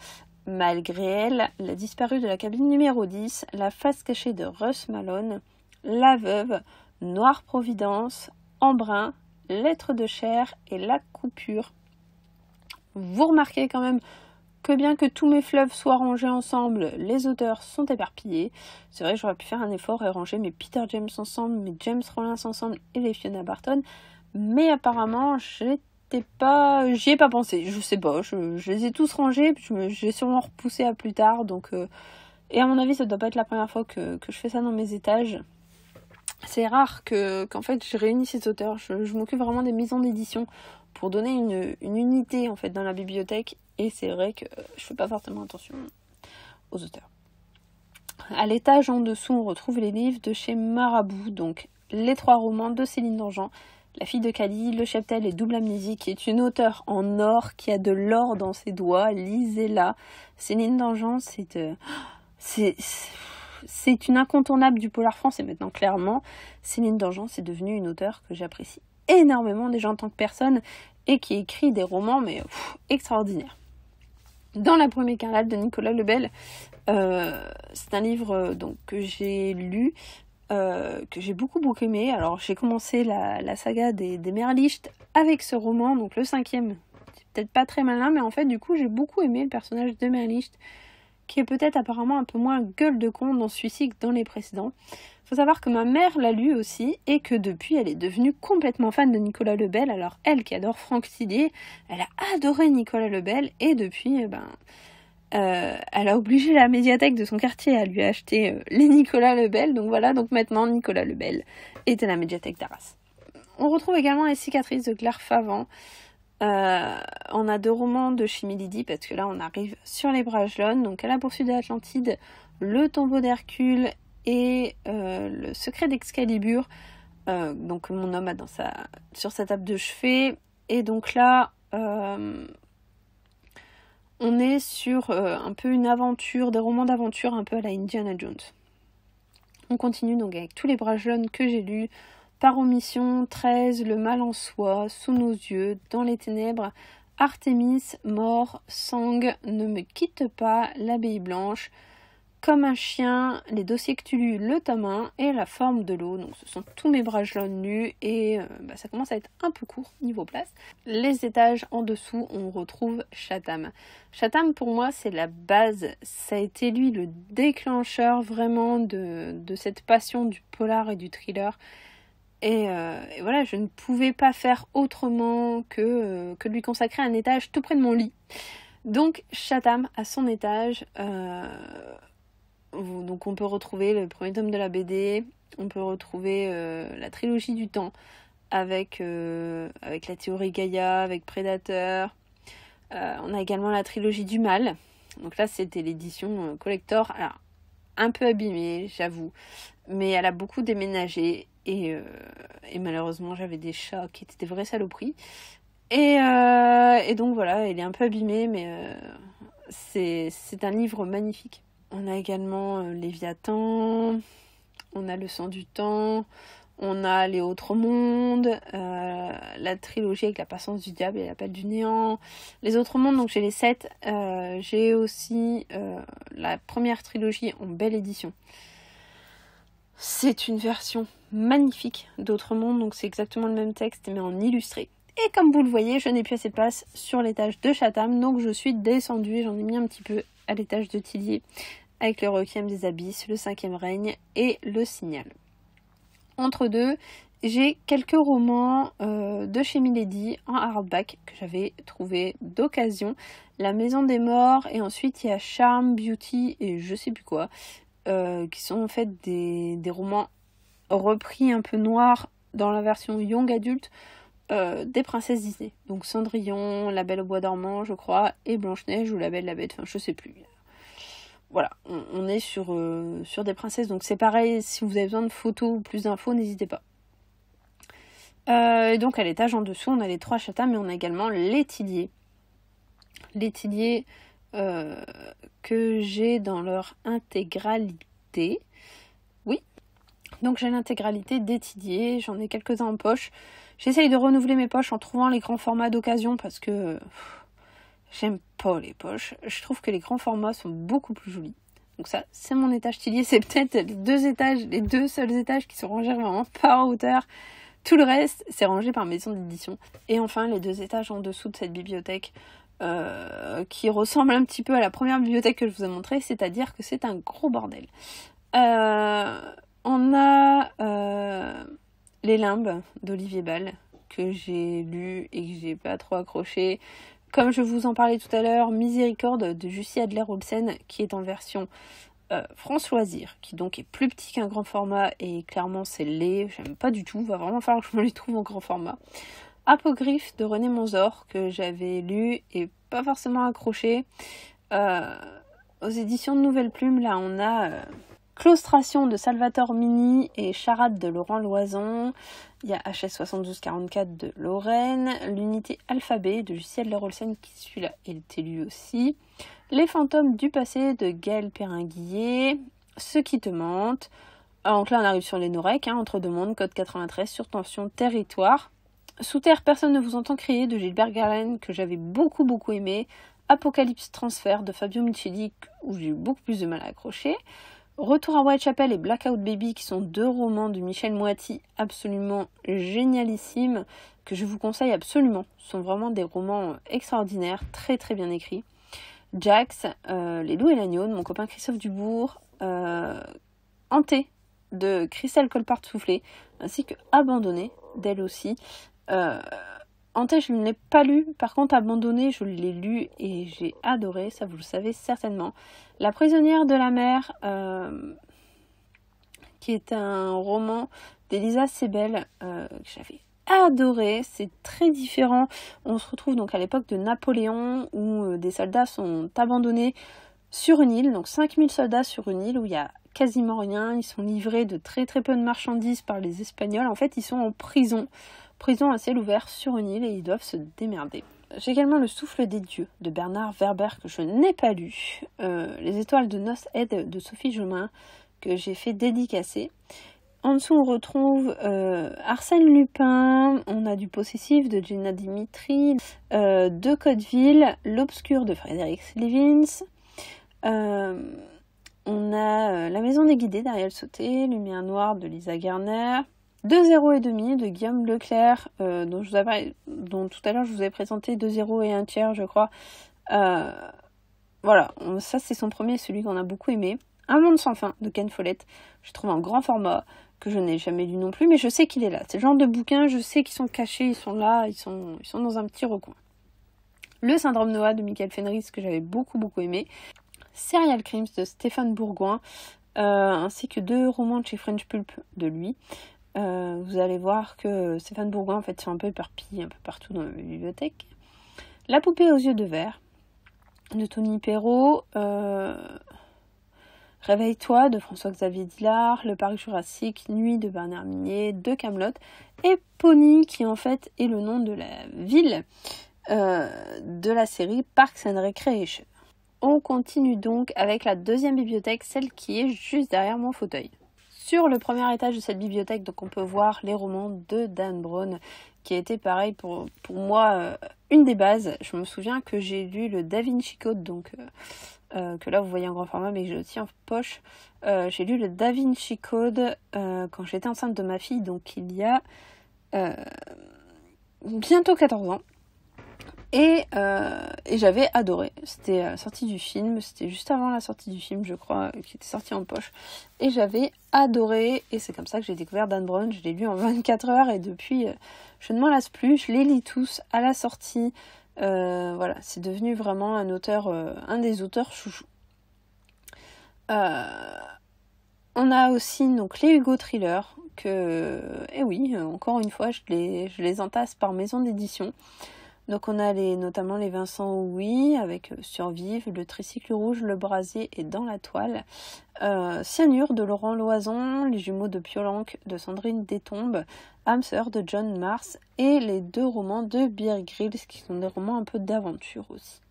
Malgré elle, La disparue de la cabine numéro 10, La face cachée de Russ Malone, La veuve, Noire Providence, Embrun, Lettre de chair et La coupure. Vous remarquez quand même que bien que tous mes fleuves soient rangés ensemble, les auteurs sont éparpillés. C'est vrai que j'aurais pu faire un effort et ranger mes Peter James ensemble, mes James Rollins ensemble et les Fiona Barton, mais apparemment j'y ai pas pensé, je sais pas, je les ai tous rangés, j'ai sûrement repoussé à plus tard, donc et à mon avis ça doit pas être la première fois que je fais ça dans mes étages. C'est rare qu'en fait je réunis ces auteurs, je m'occupe vraiment des maisons d'édition pour donner une unité en fait dans la bibliothèque, et c'est vrai que je fais pas forcément attention aux auteurs. À l'étage en dessous on retrouve les livres de chez Marabout, donc les 3 romans de Céline Dangean, La fille de Cali, Le Cheptel et Double Amnésie, qui est une auteure en or, qui a de l'or dans ses doigts. Lisez-la. Céline Dangean, c'est une incontournable du polar français maintenant, clairement. Céline Dangean, c'est devenue une auteure que j'apprécie énormément déjà en tant que personne et qui écrit des romans, mais extraordinaires. Dans La Brume écarlate de Nicolas Lebel, c'est un livre donc, que j'ai lu, que j'ai beaucoup aimé. Alors j'ai commencé la saga des Merlicht avec ce roman, donc le 5e. C'est peut-être pas très malin, mais en fait du coup j'ai beaucoup aimé le personnage de Merlicht, qui est peut-être apparemment un peu moins gueule de con dans celui-ci que dans les précédents. Faut savoir que ma mère l'a lu aussi et que depuis elle est devenue complètement fan de Nicolas Lebel. Alors elle qui adore Franck Tillier, elle a adoré Nicolas Lebel et depuis elle a obligé la médiathèque de son quartier à lui acheter les Nicolas Lebel. Donc voilà, donc maintenant Nicolas Lebel est à la médiathèque d'Arras. On retrouve également Les cicatrices de Claire Favant. On a 2 romans de Chimie Lydie parce que là on arrive sur les Bragelonnes, donc À la poursuite de l'Atlantide, Le tombeau d'Hercule et Le secret d'Excalibur, donc mon homme a sur sa table de chevet. Et donc là on est sur un peu une aventure, des romans d'aventure un peu à la Indiana Jones. On continue donc avec tous les Bragelonnes que j'ai lus. Par omission, 13, Le mal en soi, Sous nos yeux, Dans les ténèbres, Artémis, Mort, Sang, Ne me quitte pas, L'abbaye blanche, Comme un chien, Les dossiers que tu lus, le tome 1 et La forme de l'eau. Donc ce sont tous mes Bragelonnes lus et ça commence à être un peu court niveau place. Les étages en dessous, on retrouve Chatham. Chatham pour moi c'est la base, ça a été lui le déclencheur vraiment de cette passion du polar et du thriller. Et voilà, je ne pouvais pas faire autrement que de lui consacrer un étage tout près de mon lit. Donc Chatham à son étage, donc on peut retrouver le premier tome de la BD, on peut retrouver la trilogie du temps avec la théorie Gaïa, avec Predator. On a également la trilogie du mal. Donc là c'était l'édition collector, alors un peu abîmée j'avoue, mais elle a beaucoup déménagé. Et malheureusement j'avais des chats qui étaient des vraies saloperies et donc voilà, elle est un peu abîmée, mais c'est un livre magnifique. On a également Léviathan, on a Le sang du temps, on a Les autres mondes, la trilogie avec La patience du diable et l'appel du néant. Les autres mondes, donc j'ai les 7, j'ai aussi la première trilogie en belle édition. C'est une version magnifique d'Autres mondes, donc c'est exactement le même texte mais en illustré. Et comme vous le voyez, je n'ai plus assez de place sur l'étage de Chatham, donc je suis descendue et j'en ai mis un petit peu à l'étage de Tillier avec le Requiem des Abysses, le 5e règne et le Signal. Entre deux, j'ai quelques romans de chez Milady en hardback que j'avais trouvé d'occasion. La Maison des Morts et ensuite il y a Charm, Beauty et je sais plus quoi. Qui sont en fait des romans repris un peu noirs dans la version young adulte des princesses Disney. Donc Cendrillon, La Belle au bois dormant je crois, et Blanche-Neige ou La Belle la Bête, enfin je sais plus. Voilà, on est sur des princesses, donc c'est pareil, si vous avez besoin de photos ou plus d'infos, n'hésitez pas. Et donc à l'étage en dessous, on a les 3 Chatham, mais on a également les Tillier. Les Tillier que j'ai dans leur intégralité. Oui, donc j'ai l'intégralité des Tillier, j'en ai quelques-uns en poche. J'essaye de renouveler mes poches en trouvant les grands formats d'occasion parce que j'aime pas les poches. Je trouve que les grands formats sont beaucoup plus jolis. Donc ça, c'est mon étage Tillier. C'est peut-être les deux seuls étages qui sont rangés vraiment par hauteur. Tout le reste, c'est rangé par maison d'édition. Et enfin, les 2 étages en dessous de cette bibliothèque qui ressemble un petit peu à la première bibliothèque que je vous ai montrée, c'est-à-dire que c'est un gros bordel. On a Les Limbes d'Olivier Ball que j'ai lu et que j'ai pas trop accroché. Comme je vous en parlais tout à l'heure, Miséricorde de Jussi Adler-Olsen qui est en version France Loisirs, qui donc est plus petit qu'un grand format et clairement c'est laid, j'aime pas du tout, va vraiment falloir que je me les trouve en grand format. Apocryphe de René Monzor que j'avais lu et pas forcément accroché. Aux éditions de Nouvelle Plume, là on a Claustration de Salvatore Mini et Charade de Laurent Loison. Il y a HS 7244 de Lorraine. L'unité Alphabet de Jussiel Lerolsen, qui celui-là est élu aussi. Les fantômes du passé de Gaël Perrin-Guillet. Ceux qui te mentent. Donc là on arrive sur les Norek, Entre deux mondes, code 93, surtension, territoire. Sous terre, personne ne vous entend crier de Gilbert Garlen, que j'avais beaucoup aimé. Apocalypse Transfert de Fabio Micheli, où j'ai eu beaucoup plus de mal à accrocher. Retour à Whitechapel et Blackout Baby, qui sont 2 romans de Michel Moiti absolument génialissimes, que je vous conseille absolument. Ce sont vraiment des romans extraordinaires, très bien écrits. Jax, Les Loups et l'Agneau de mon copain Christophe Dubourg, Hanté de Christelle Colpart-Soufflé, ainsi que Abandonné d'elle aussi. Hanté, je ne l'ai pas lu, par contre Abandonné, je l'ai lu et j'ai adoré, ça vous le savez certainement. La prisonnière de la mer, qui est un roman d'Elisa Sebel, que j'avais adoré, c'est très différent. On se retrouve donc à l'époque de Napoléon, où des soldats sont abandonnés sur une île, donc 5000 soldats sur une île où il y a quasiment rien, ils sont livrés de très peu de marchandises par les Espagnols. En fait, ils sont en prison à ciel ouvert sur une île et ils doivent se démerder. J'ai également Le Souffle des Dieux de Bernard Werber, que je n'ai pas lu. Les Étoiles de Noce Aide de Sophie Jomain, que j'ai fait dédicacer. En dessous, on retrouve Arsène Lupin, on a du Possessif de Jenna Dimitri, De Codeville, L'Obscur de Frédéric Slevins. On a La Maison des Guidés d'Ariel Sauté, Lumière Noire de Lisa Garner, 2-0 et demi de Guillaume Leclerc, dont tout à l'heure je vous avais présenté 2-0 et 1/3, je crois. Voilà, ça c'est son premier, celui qu'on a beaucoup aimé. Un monde sans fin de Ken Follett, je trouve en grand format, que je n'ai jamais lu non plus, mais je sais qu'il est là. C'est le genre de bouquin, je sais qu'ils sont cachés, ils sont là, ils sont dans un petit recoin. Le Syndrome Noah de Michael Fenris, que j'avais beaucoup aimé. Serial Crimes de Stéphane Bourgoin, ainsi que 2 romans de chez French Pulp de lui. Vous allez voir que Stéphane Bourgoin, en fait, sont un peu éparpillés un peu partout dans la bibliothèque. La poupée aux yeux de verre de Tony Perrault. Réveille-toi de François-Xavier Dillard. Le Parc Jurassique, Nuit de Bernard Minier, de Kaamelott. Et Pony, qui en fait est le nom de la ville de la série Parks and Recreation. On continue donc avec la deuxième bibliothèque, celle qui est juste derrière mon fauteuil. Sur le premier étage de cette bibliothèque, donc on peut voir les romans de Dan Brown, qui a été pareil pour moi une des bases. Je me souviens que j'ai lu le Da Vinci Code, donc que là vous voyez en grand format mais que je le tiens en poche. J'ai lu le Da Vinci Code quand j'étais enceinte de ma fille, donc il y a bientôt 14 ans. Et j'avais adoré. C'était la sortie du film, c'était juste avant la sortie du film, je crois, qui était sorti en poche. Et j'avais adoré, et c'est comme ça que j'ai découvert Dan Brown. Je l'ai lu en 24 heures et depuis, je ne m'en lasse plus. Je les lis tous à la sortie. Voilà, c'est devenu vraiment un des auteurs chouchous. On a aussi donc les Hugo Thriller, et oui, encore une fois, je les entasse par maison d'édition. Donc on a notamment les Vincent Houy avec Survive, le Tricycle Rouge, le Brasier et Dans la Toile. Cyanure de Laurent Loison, Les Jumeaux de Piolenc de Sandrine Détombe, Âme sœur de John Mars et les 2 romans de Bear Grylls qui sont des romans un peu d'aventure aussi.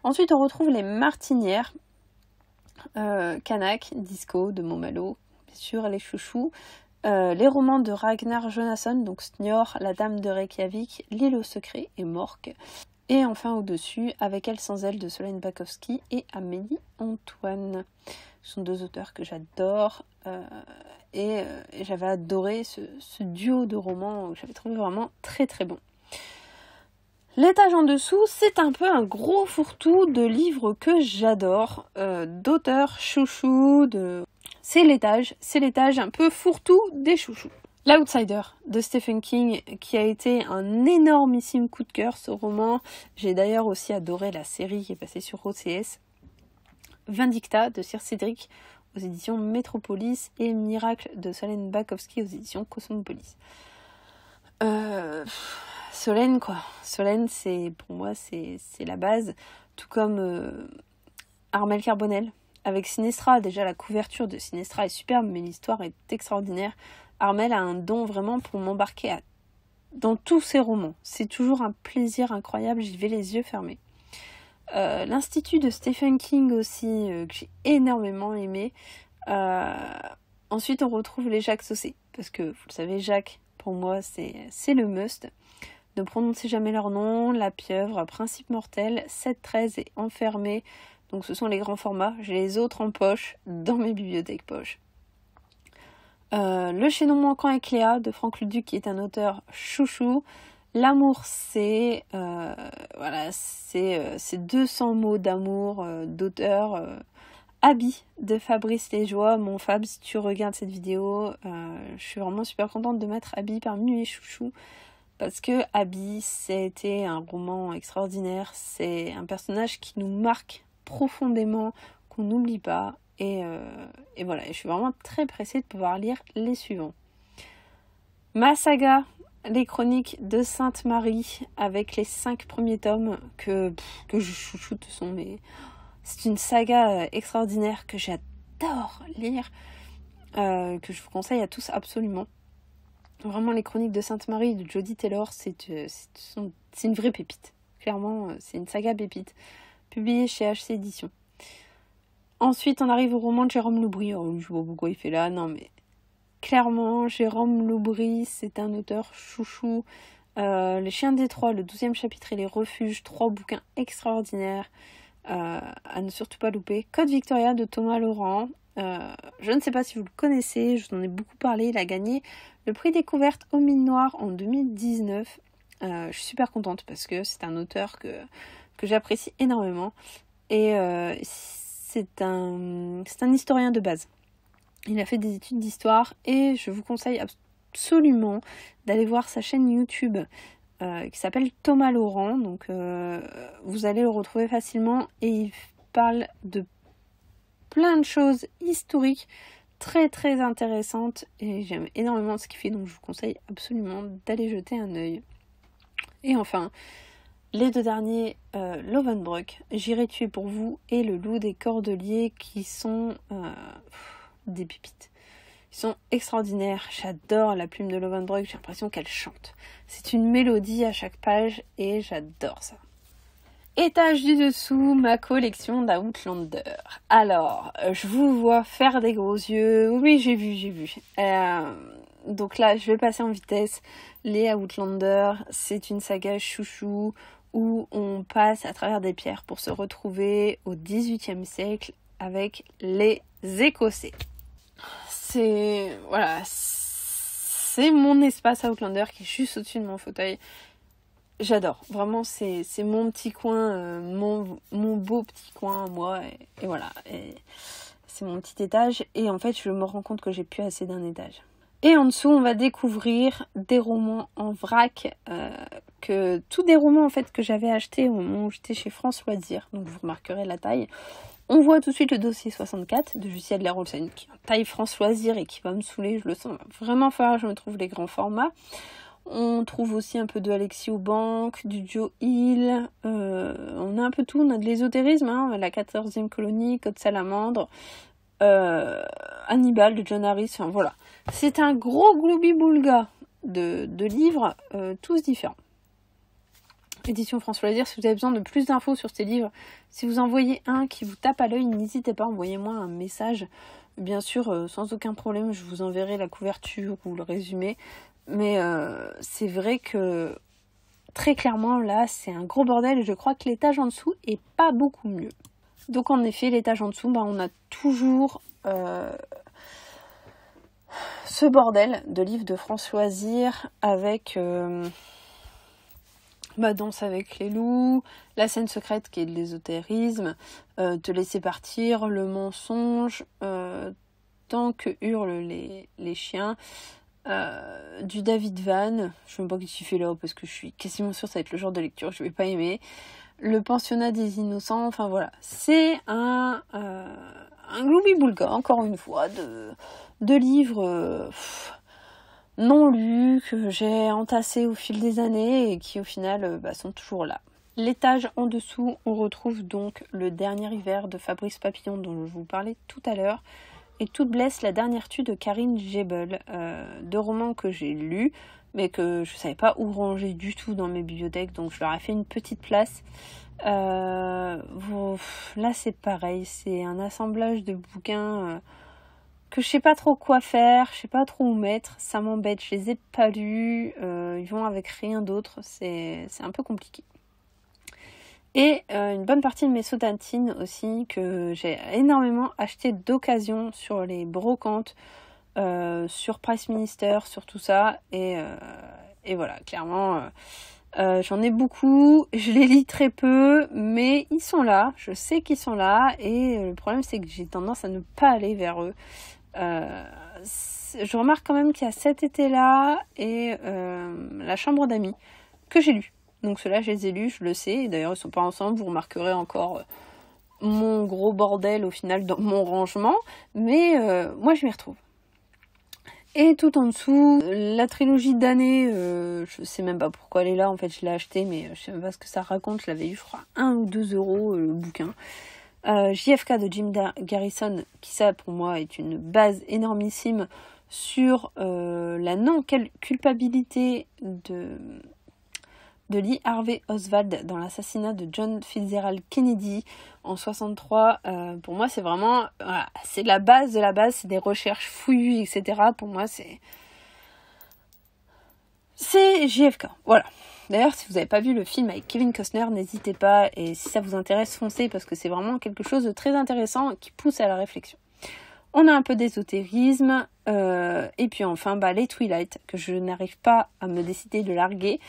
Ensuite on retrouve les Martinières, Kanak, Disco de Momalo, bien sûr les chouchous. Les romans de Ragnar Jonasson, donc Snior, La Dame de Reykjavik, L'île au secret et Morque. Et enfin au-dessus, Avec elle sans elle de Solène Bakowski et Amélie Antoine. Ce sont 2 auteurs que j'adore et j'avais adoré ce duo de romans que j'avais trouvé vraiment très bon. L'étage en dessous, c'est un peu un gros fourre-tout de livres que j'adore, d'auteurs chouchous, C'est l'étage un peu fourre-tout des chouchous. L'Outsider de Stephen King, qui a été un énormissime coup de cœur, ce roman. J'ai d'ailleurs aussi adoré la série qui est passée sur OCS. Vindicta de Sir Cédric aux éditions Métropolis et Miracle de Solène Bakowski aux éditions Cosmopolis. Solène, pour moi, c'est la base. Tout comme Armel Carbonel avec Sinestra. Déjà la couverture de Sinestra est superbe, mais l'histoire est extraordinaire. Armelle a un don vraiment pour m'embarquer dans tous ses romans. C'est toujours un plaisir incroyable, j'y vais les yeux fermés. L'Institut de Stephen King aussi, que j'ai énormément aimé. Ensuite, on retrouve les Jacques Saucé, parce que, vous le savez, Jacques, pour moi, c'est le must. Ne prononcez jamais leur nom, La Pieuvre, Principe mortel, 7-13 et Enfermé. Donc ce sont les grands formats. J'ai les autres en poche, dans mes bibliothèques poche. Le chaînon manquant avec Léa, de Franck Leduc, qui est un auteur chouchou. L'amour, c'est 200 mots d'amour d'auteur. Abby de Fabrice Lesjoie. Mon Fab, si tu regardes cette vidéo, je suis vraiment super contente de mettre Abby parmi mes chouchous. Parce que Abby, c'était un roman extraordinaire. C'est un personnage qui nous marque profondément, qu'on n'oublie pas. Et voilà, je suis vraiment très pressée de pouvoir lire les suivants. Ma saga, les chroniques de Sainte-Marie, avec les 5 premiers tomes que je chouchoute, c'est une saga extraordinaire que j'adore lire, que je vous conseille à tous absolument. Vraiment, les chroniques de Sainte-Marie de Jodie Taylor, c'est une vraie pépite. Clairement, c'est une saga pépite, publiée chez HC Éditions. Ensuite, on arrive au roman de Jérôme Loubry. Oh, je ne sais pas pourquoi il fait là, non mais... Clairement, Jérôme Loubry, c'est un auteur chouchou. Les Chiens de Détroit, le 12e chapitre et les Refuges, 3 bouquins extraordinaires à ne surtout pas louper. Code Victoria de Thomas Laurent. Je ne sais pas si vous le connaissez, je vous en ai beaucoup parlé. Il a gagné le prix découverte aux Mines Noires en 2019. Je suis super contente parce que c'est un auteur que j'apprécie énormément. Et c'est un historien de base. Il a fait des études d'histoire et je vous conseille absolument d'aller voir sa chaîne YouTube qui s'appelle Thomas Laurent. Donc vous allez le retrouver facilement et il parle de plein de choses historiques très très intéressantes et j'aime énormément ce qu'il fait, donc je vous conseille absolument d'aller jeter un œil. Et enfin, les 2 derniers, Lovenbroek, J'irai tuer pour vous et Le loup des Cordeliers, qui sont des pépites. Ils sont extraordinaires. J'adore la plume de Lovenbroek, j'ai l'impression qu'elle chante. C'est une mélodie à chaque page et j'adore ça. Étage du dessous, ma collection d'Outlander. Alors, je vous vois faire des gros yeux. Oui, j'ai vu. Donc là, je vais passer en vitesse. Les Outlander, c'est une saga chouchou où on passe à travers des pierres pour se retrouver au XVIIIe siècle avec les Écossais. C'est mon espace Outlander qui est juste au-dessus de mon fauteuil. J'adore, vraiment c'est mon petit coin, mon beau petit coin moi et voilà, et c'est mon petit étage et en fait je me rends compte que j'ai plus assez d'un étage. Et en dessous on va découvrir des romans en vrac, tous des romans en fait que j'avais achetés au moment où j'étais chez France Loisirs, donc vous remarquerez la taille. On voit tout de suite le dossier 64 de Lucie Adler-Olsen qui est en taille France Loisirs et qui va me saouler, je le sens, va vraiment falloir que je me trouve les grands formats. On trouve aussi un peu de Alexis Aubanque, du Joe Hill, on a un peu tout, on a de l'ésotérisme, la 14e colonie, Code Salamandre, Hannibal de John Harris, enfin voilà. C'est un gros gloubi-boulga de livres, tous différents. Édition France Loisirs, si vous avez besoin de plus d'infos sur ces livres, si vous en voyez un qui vous tape à l'œil, n'hésitez pas, envoyez-moi un message. Bien sûr, sans aucun problème, je vous enverrai la couverture ou le résumé. Mais c'est vrai que très clairement là c'est un gros bordel et je crois que l'étage en dessous est pas beaucoup mieux. Donc en effet l'étage en dessous on a toujours ce bordel de livres de France Loisirs avec Danse avec les loups, La scène secrète qui est de l'ésotérisme, Te laisser partir, Le mensonge, Tant que hurlent les chiens, du David Van, je sais même pas ce qu'il fait là parce que je suis quasiment sûre que ça va être le genre de lecture que je vais pas aimer. Le pensionnat des innocents, enfin voilà, c'est un gloubi-boulga encore une fois de livres non lus que j'ai entassés au fil des années et qui au final sont toujours là. L'étage en dessous, on retrouve donc Le Dernier Hiver de Fabrice Papillon dont je vous parlais tout à l'heure et Toute blesse, la dernière tue de Karine Gebel, deux romans que j'ai lus mais que je savais pas où ranger du tout dans mes bibliothèques, donc je leur ai fait une petite place. Là c'est pareil, c'est un assemblage de bouquins que je sais pas trop quoi faire, je sais pas trop où mettre, ça m'embête, je les ai pas lus, ils vont avec rien d'autre, c'est un peu compliqué. Et une bonne partie de mes sodatines aussi, que j'ai énormément acheté d'occasion sur les brocantes, sur Price Minister, sur tout ça, et voilà, clairement, j'en ai beaucoup, je les lis très peu, mais ils sont là, je sais qu'ils sont là, et le problème c'est que j'ai tendance à ne pas aller vers eux. Je remarque quand même qu'il y a Cet été-là et La chambre d'amis que j'ai lu. Donc ceux-là, je les ai lus, je le sais. D'ailleurs, ils sont pas ensemble. Vous remarquerez encore mon gros bordel au final dans mon rangement. Mais moi, je m'y retrouve. Et tout en dessous, la trilogie d'année, je sais même pas pourquoi elle est là. En fait, je l'ai achetée, mais je sais même pas ce que ça raconte. Je l'avais eu, je crois, 1 ou 2 euros le bouquin. JFK de Jim Garrison, qui ça pour moi est une base énormissime sur la non-culpabilité de Lee Harvey Oswald dans l'assassinat de John Fitzgerald Kennedy en 63. Pour moi c'est vraiment, voilà, c'est la base de la base, c'est des recherches fouillues, etc. Pour moi c'est JFK, voilà. D'ailleurs, si vous n'avez pas vu le film avec Kevin Costner, n'hésitez pas, et si ça vous intéresse, foncez, parce que c'est vraiment quelque chose de très intéressant qui pousse à la réflexion. On a un peu d'ésotérisme, et puis enfin les Twilight, que je n'arrive pas à me décider de larguer.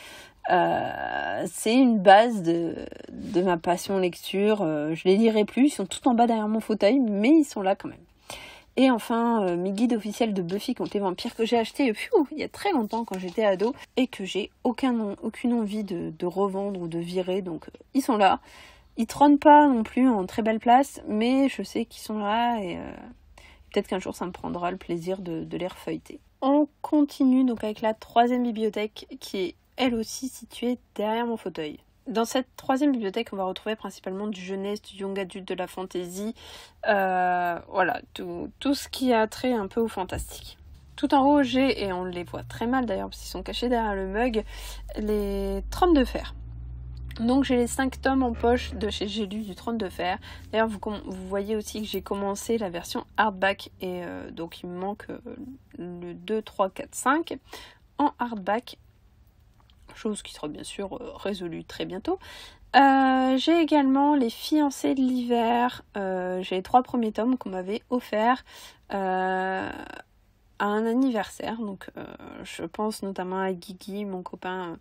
C'est une base de ma passion lecture, je les lirai plus, ils sont tout en bas derrière mon fauteuil, mais ils sont là quand même. Et enfin, mes guides officiels de Buffy contre les vampires que j'ai acheté il y a très longtemps quand j'étais ado et que j'ai aucune envie de revendre ou de virer. Donc ils sont là. Ils trônent pas non plus en très belle place, mais je sais qu'ils sont là et peut-être qu'un jour ça me prendra le plaisir de les refeuilleter. On continue donc avec la 3e bibliothèque qui est elle aussi située derrière mon fauteuil. Dans cette 3e bibliothèque, on va retrouver principalement du jeunesse, du young adulte, de la fantasy, voilà, tout ce qui a trait un peu au fantastique. Tout en haut, j'ai, et on les voit très mal d'ailleurs parce qu'ils sont cachés derrière le mug, les Trônes de fer. Donc j'ai les 5 tomes en poche de chez J'ai lu du Trône de fer. D'ailleurs vous voyez aussi que j'ai commencé la version hardback et donc il me manque le 2, 3, 4, 5 en hardback. Chose qui sera bien sûr résolue très bientôt. J'ai également Les Fiancés de l'hiver. J'ai les 3 premiers tomes qu'on m'avait offerts à un anniversaire. Donc je pense notamment à Guigui, mon copain,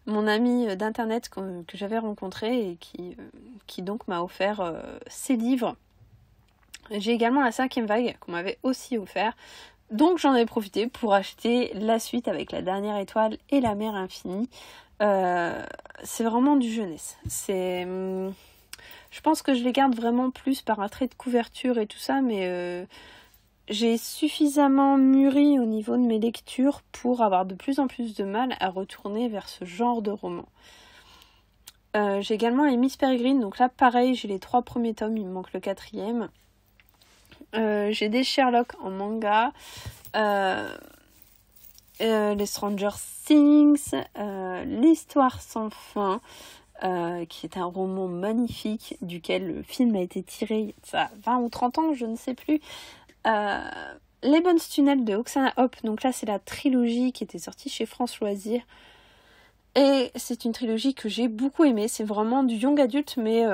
mon ami d'internet que j'avais rencontré et qui donc m'a offert ces livres. J'ai également la 5e vague qu'on m'avait aussi offert. Donc j'en ai profité pour acheter la suite avec La Dernière Étoile et La Mer Infinie. C'est vraiment du jeunesse. Je pense que je les garde vraiment plus par attrait de couverture et tout ça, mais j'ai suffisamment mûri au niveau de mes lectures pour avoir de plus en plus de mal à retourner vers ce genre de roman. J'ai également les Miss Peregrine, donc là pareil, j'ai les 3 premiers tomes, il me manque le 4e. J'ai des Sherlock en manga, les Stranger Things, L'Histoire sans fin, qui est un roman magnifique duquel le film a été tiré il y a 20 ou 30 ans, je ne sais plus. Les Bones Tunnels de Oksana Hope, donc là c'est la trilogie qui était sortie chez France Loisirs. Et c'est une trilogie que j'ai beaucoup aimée, c'est vraiment du young adulte mais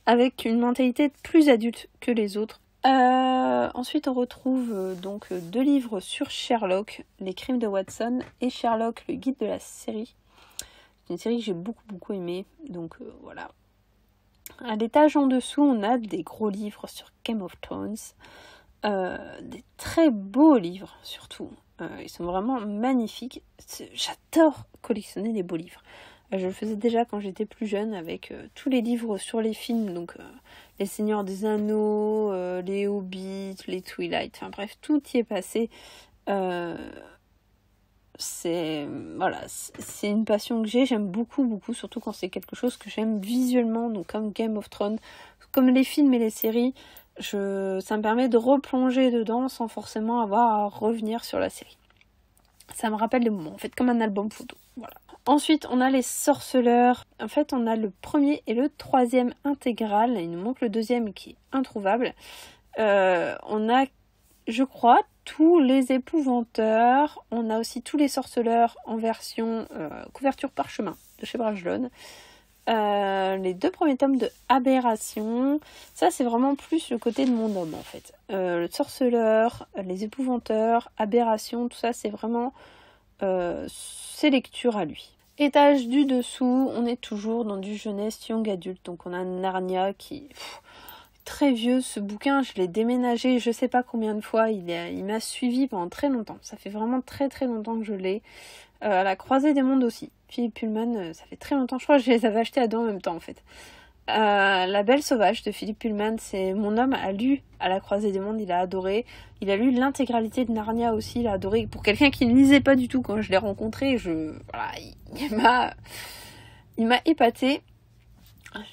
avec une mentalité plus adulte que les autres. Ensuite on retrouve donc 2 livres sur Sherlock, Les Crimes de Watson et Sherlock, le guide de la série. C'est une série que j'ai beaucoup aimée, donc voilà. À l'étage en dessous on a des gros livres sur Game of Thrones, des très beaux livres surtout, ils sont vraiment magnifiques. J'adore collectionner des beaux livres. Je le faisais déjà quand j'étais plus jeune avec tous les livres sur les films, donc Les Seigneurs des Anneaux, les Hobbits, les Twilight, enfin bref, tout y est passé. voilà, c'est une passion que j'aime beaucoup, surtout quand c'est quelque chose que j'aime visuellement, donc comme Game of Thrones, comme les films et les séries, ça me permet de replonger dedans sans forcément avoir à revenir sur la série. Ça me rappelle les moments, en fait, comme un album photo, voilà. Ensuite, on a les Sorceleurs. En fait, on a le premier et le troisième intégral. Il nous manque le deuxième qui est introuvable. On a, je crois, tous les Épouvanteurs. On a aussi tous les Sorceleurs en version couverture parchemin de chez Brajlon. Les 2 premiers tomes de Aberration. Ça, c'est vraiment plus le côté de mon homme, en fait. Le Sorceleur, les Épouvanteurs, Aberration, tout ça, c'est vraiment ses lectures à lui. Étage du dessous, on est toujours dans du jeunesse young adulte. Donc on a Narnia qui est très vieux. Ce bouquin, je l'ai déménagé je sais pas combien de fois. Il m'a suivi pendant très longtemps. Ça fait vraiment très longtemps que je l'ai. À la Croisée des Mondes aussi. Philippe Pullman, ça fait très longtemps. Je crois que je les avais achetés à deux en même temps en fait. La Belle Sauvage de Philippe Pullman, c'est mon homme a lu à la Croisée des Mondes, il a adoré. Il a lu l'intégralité de Narnia aussi, il a adoré. Pour quelqu'un qui ne lisait pas du tout quand je l'ai rencontré, il m'a épaté.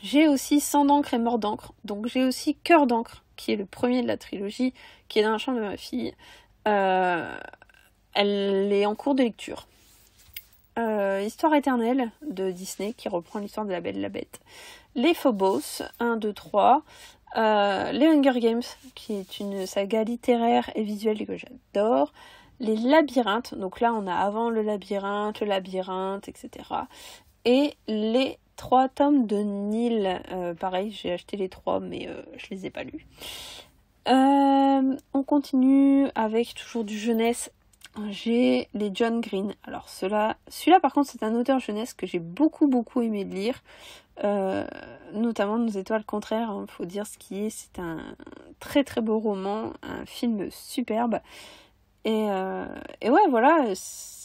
J'ai aussi Sang d'encre et Mort d'encre, donc j'ai aussi Cœur d'encre, qui est le premier de la trilogie, qui est dans la chambre de ma fille. Elle est en cours de lecture. Histoire éternelle de Disney qui reprend l'histoire de La Belle et la Bête. Les Phobos 1, 2, 3. Les Hunger Games qui est une saga littéraire et visuelle que j'adore. Les Labyrinthes, donc là on a avant le labyrinthe, etc. Et les 3 tomes de Nil. Pareil, j'ai acheté les 3 mais je les ai pas lus. On continue avec toujours du jeunesse. J'ai les John Green. Alors celui-là par contre c'est un auteur jeunesse que j'ai beaucoup aimé de lire. Notamment Nos étoiles contraires, hein, faut dire ce qui est. C'est un très beau roman, un film superbe. Et ouais voilà,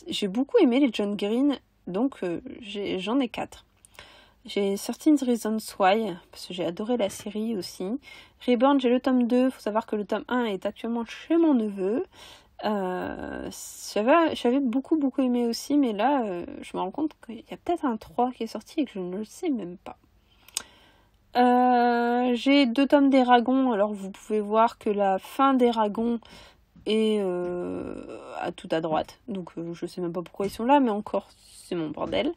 j'ai beaucoup aimé les John Green, donc j'en ai 4. J'ai 13 Reasons Why, parce que j'ai adoré la série aussi. Reborn, j'ai le tome 2, faut savoir que le tome 1 est actuellement chez mon neveu. J'avais beaucoup aimé aussi, mais là je me rends compte qu'il y a peut-être un 3 qui est sorti et que je ne le sais même pas. J'ai 2 tomes d'Eragon. Alors vous pouvez voir que la fin d'Eragon est tout à droite, donc je sais même pas pourquoi ils sont là, mais encore c'est mon bordel.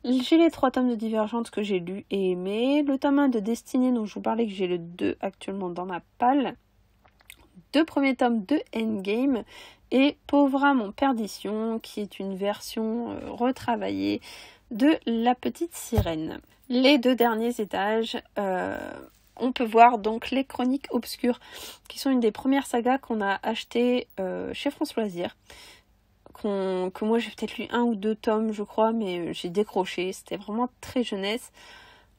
J'ai les 3 tomes de Divergente que j'ai lus et aimés. Le tome 1 de Destinée dont je vous parlais, que j'ai le 2 actuellement dans ma palle. 2 premiers tomes de Endgame et Pauvre âme en perdition, qui est une version retravaillée de La Petite Sirène. Les 2 derniers étages, on peut voir donc les Chroniques Obscures, qui sont une des premières sagas qu'on a achetées chez France Loisirs. Que moi j'ai peut-être lu 1 ou 2 tomes je crois, mais j'ai décroché, c'était vraiment très jeunesse.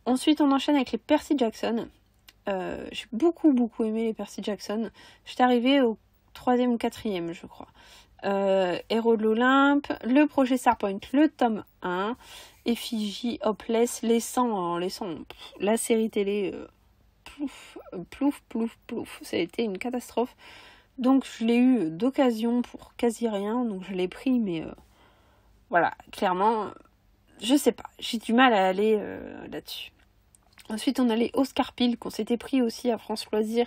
Ensuite on enchaîne avec les Percy Jackson. J'ai beaucoup aimé les Percy Jackson. J'étais arrivée au 3e ou 4e je crois. Héros de l'Olympe, le projet Starpoint, le tome 1, Effigie, Hopeless, les 100, la série télé, plouf, ça a été une catastrophe. Donc je l'ai eu d'occasion pour quasi rien, donc je l'ai pris, mais voilà, clairement, je sais pas, j'ai du mal à aller là-dessus. Ensuite, on a les Oscar Peel qu'on s'était pris aussi à France Loisirs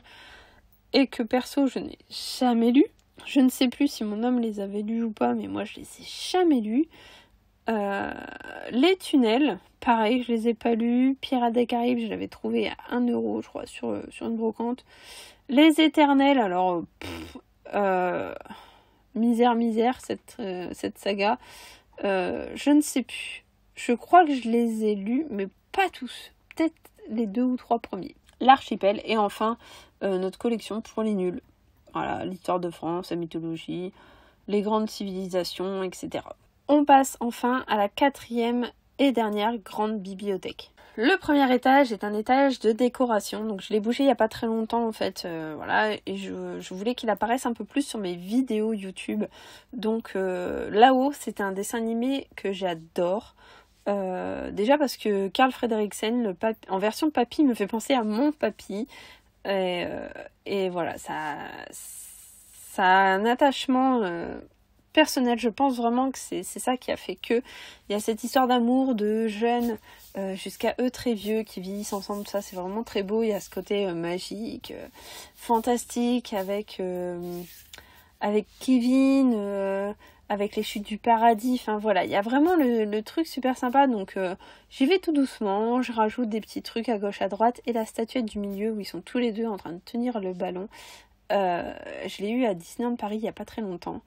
et que perso, je n'ai jamais lus. Je ne sais plus si mon homme les avait lus ou pas, mais moi, je les ai jamais lus. Les Tunnels, pareil, je les ai pas lus. Pirates des Caraïbes, je l'avais trouvé à 1€, je crois, sur une brocante. Les Éternels, alors, misère, cette saga. Je ne sais plus. Je crois que je les ai lus, mais pas tous. Peut-être les 2 ou 3 premiers. L'Archipel et enfin notre collection pour les nuls. Voilà, l'histoire de France, la mythologie, les grandes civilisations, etc. On passe enfin à la 4e et dernière grande bibliothèque. Le premier étage est un étage de décoration, donc je l'ai bougé il n'y a pas très longtemps en fait, voilà, et je voulais qu'il apparaisse un peu plus sur mes vidéos YouTube. Donc là-haut, c'est un dessin animé que j'adore. Déjà parce que Carl Fredricksen en version papy me fait penser à mon papy et voilà, ça a un attachement personnel. Je pense vraiment que c'est ça qui a fait que il y a cette histoire d'amour de jeunes jusqu'à eux très vieux qui vieillissent ensemble. Ça, c'est vraiment très beau. Il y a ce côté magique, fantastique avec Kevin, avec les chutes du paradis. Enfin voilà, il y a vraiment le truc super sympa. Donc j'y vais tout doucement. Je rajoute des petits trucs à gauche à droite et la statuette du milieu où ils sont tous les deux en train de tenir le ballon. Je l'ai eue à Disneyland Paris il n'y a pas très longtemps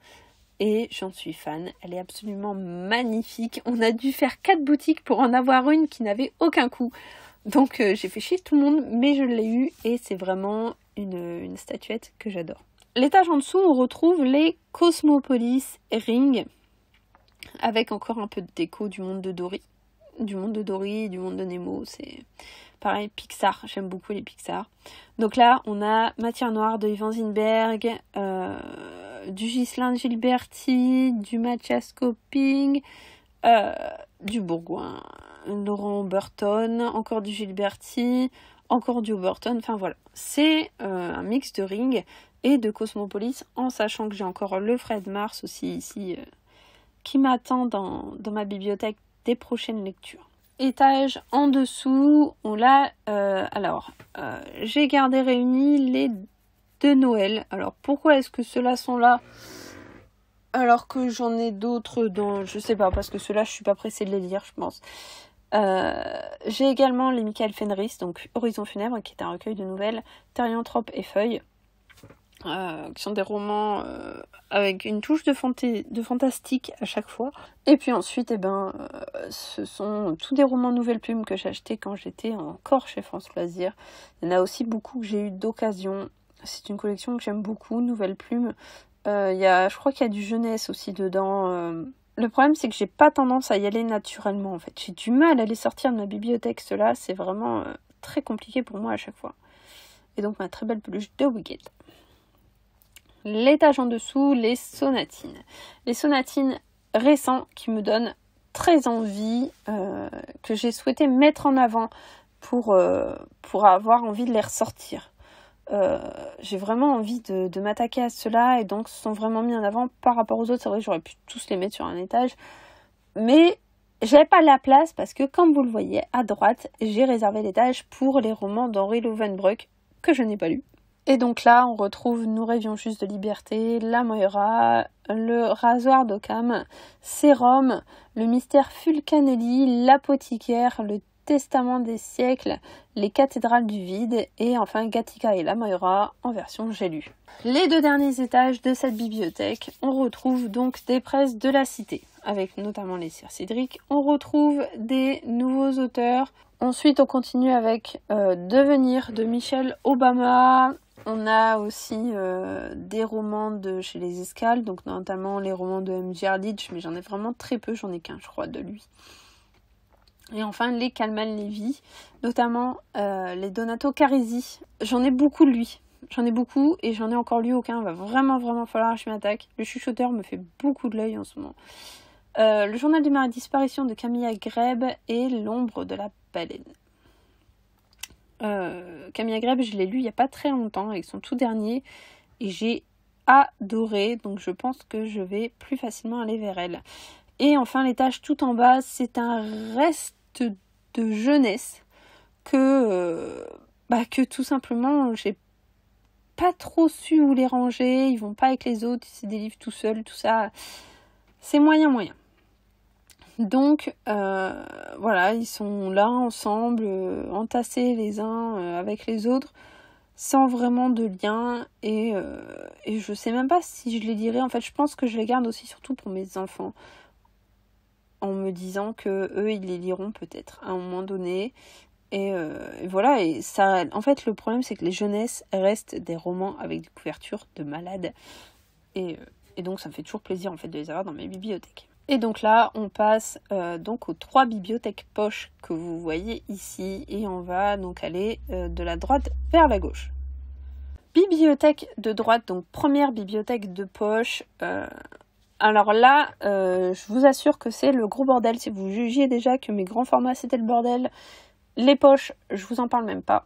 et j'en suis fan. Elle est absolument magnifique. On a dû faire 4 boutiques pour en avoir une qui n'avait aucun coût. Donc j'ai fait chier tout le monde, mais je l'ai eue et c'est vraiment une statuette que j'adore. L'étage en dessous, on retrouve les Cosmopolis Ring avec encore un peu de déco du monde de Dory. Du monde de Nemo, c'est pareil, Pixar, j'aime beaucoup les Pixar. Donc là, on a Matière Noire de Ivan Zinberg, du Ghislain Gilberti, du Mathias Coping, du Bourgoin, Laurent Burton, encore du Gilberti, encore du Burton, enfin voilà. C'est un mix de Ring et de Cosmopolis, en sachant que j'ai encore le Fred Mars aussi ici, qui m'attend dans ma bibliothèque des prochaines lectures. Étage en dessous, on a j'ai gardé réunis les de Noël. Alors pourquoi est-ce que ceux-là sont là alors que j'en ai d'autres dans... Je sais pas, parce que ceux-là je suis pas pressée de les lire, je pense. J'ai également les Michael Fenris, donc Horizon Funèbre, qui est un recueil de nouvelles, Therianthrope et Feuilles, qui sont des romans avec une touche de fantastique à chaque fois. Et puis ensuite, ce sont tous des romans Nouvelle Plume que j'ai achetés quand j'étais encore chez France Loisirs. Il y en a aussi beaucoup que j'ai eu d'occasion. C'est une collection que j'aime beaucoup, Nouvelle Plume. Je crois qu'il y a du jeunesse aussi dedans. Le problème, c'est que j'ai pas tendance à y aller naturellement, en fait. J'ai du mal à les sortir de ma bibliothèque. Ceux-là, c'est vraiment très compliqué pour moi à chaque fois. Et donc, ma très belle peluche de Wicked. L'étage en dessous, les sonatines. Les sonatines récents qui me donnent très envie, que j'ai souhaité mettre en avant pour avoir envie de les ressortir. J'ai vraiment envie de m'attaquer à ceux-là et donc se sont vraiment mis en avant par rapport aux autres. C'est vrai que j'aurais pu tous les mettre sur un étage, mais j'avais pas la place parce que, comme vous le voyez à droite, j'ai réservé l'étage pour les romans d'Henri Lovenbroek que je n'ai pas lus. Et donc là, on retrouve Nous rêvions juste de liberté, La Moira, Le rasoir d'Occam, Sérum, Le mystère Fulcanelli, L'apothicaire, Le Testament des siècles, Les cathédrales du vide et enfin Gattaca et La Moira en version j'ai lu. Les 2 derniers étages de cette bibliothèque, on retrouve donc des presses de la cité, avec notamment les Sir Cédric. On retrouve des nouveaux auteurs. Ensuite, on continue avec Devenir de Michelle Obama. On a aussi des romans de chez les Escales, donc notamment les romans de M. Arditch, mais j'en ai vraiment très peu, j'en ai qu'un je crois de lui. Et enfin les Kalman Levy, notamment les Donato Carisi. J'en ai beaucoup de lui, et j'en ai encore lu aucun, il va vraiment falloir que je m'attaque. Le chuchoteur me fait beaucoup de l'œil en ce moment. Le journal de ma disparition de Camilla Greb et L'ombre de la baleine. Camilla Greb, je l'ai lu il n'y a pas très longtemps avec son tout dernier et j'ai adoré, donc je pense que je vais plus facilement aller vers elle. Et enfin l'étage tout en bas, c'est un reste de jeunesse que tout simplement j'ai pas trop su où les ranger, ils vont pas avec les autres, c'est des livres tout seuls, tout ça, c'est moyen. Donc voilà, ils sont là ensemble, entassés les uns avec les autres, sans vraiment de lien, et je sais même pas si je les lirai. En fait, je pense que je les garde aussi surtout pour mes enfants, en me disant que eux ils les liront peut-être à un moment donné. Et voilà, et ça, en fait le problème c'est que les jeunesses restent des romans avec des couvertures de malades, et donc ça me fait toujours plaisir en fait de les avoir dans mes bibliothèques. Et donc là on passe donc aux 3 bibliothèques poches que vous voyez ici, et on va donc aller de la droite vers la gauche. Bibliothèque de droite, donc première bibliothèque de poche. Alors là, je vous assure que c'est le gros bordel. Si vous jugiez déjà que mes grands formats c'était le bordel, les poches, je vous en parle même pas.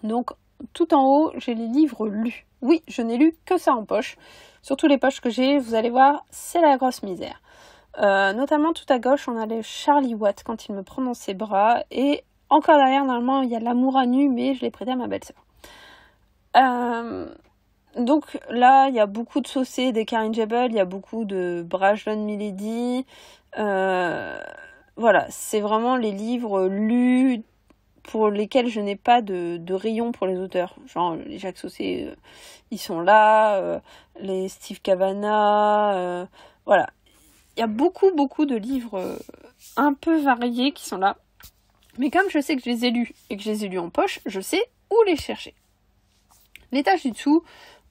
Donc tout en haut, j'ai les livres lus. Oui, je n'ai lu que ça en poche. Surtout les poches que j'ai, vous allez voir, c'est la grosse misère. Notamment tout à gauche, on a le Charlie Watt quand il me prend dans ses bras. Et encore derrière, normalement, il y a l'amour à nu, mais je l'ai prêté à ma belle-sœur. Donc là, il y a beaucoup de saucés des Karen Jebel, il y a beaucoup de Brajlon Milady. Voilà, c'est vraiment les livres lus pour lesquels je n'ai pas de rayon pour les auteurs. Genre les Jacques Saucé, ils sont là, les Steve Cabana, voilà. Il y a beaucoup de livres un peu variés qui sont là. Mais comme je sais que je les ai lus et que je les ai lus en poche, je sais où les chercher. L'étage du dessous,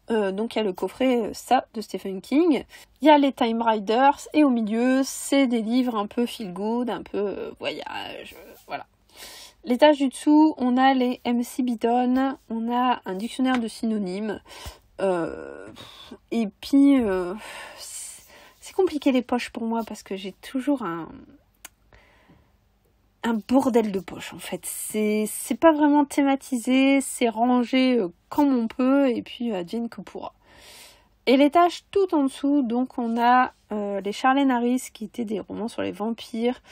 donc il y a le coffret ça de Stephen King, il y a les Time Riders et au milieu c'est des livres un peu feel good, un peu voyage, voilà. L'étage du dessous, on a les MC Beaton, on a un dictionnaire de synonymes, et puis c'est compliqué les poches pour moi parce que j'ai toujours un bordel de poches en fait. C'est pas vraiment thématisé, c'est rangé comme on peut et puis advienne que pourra. Et l'étage tout en dessous, donc on a les Charlene Harris qui étaient des romans sur les vampires,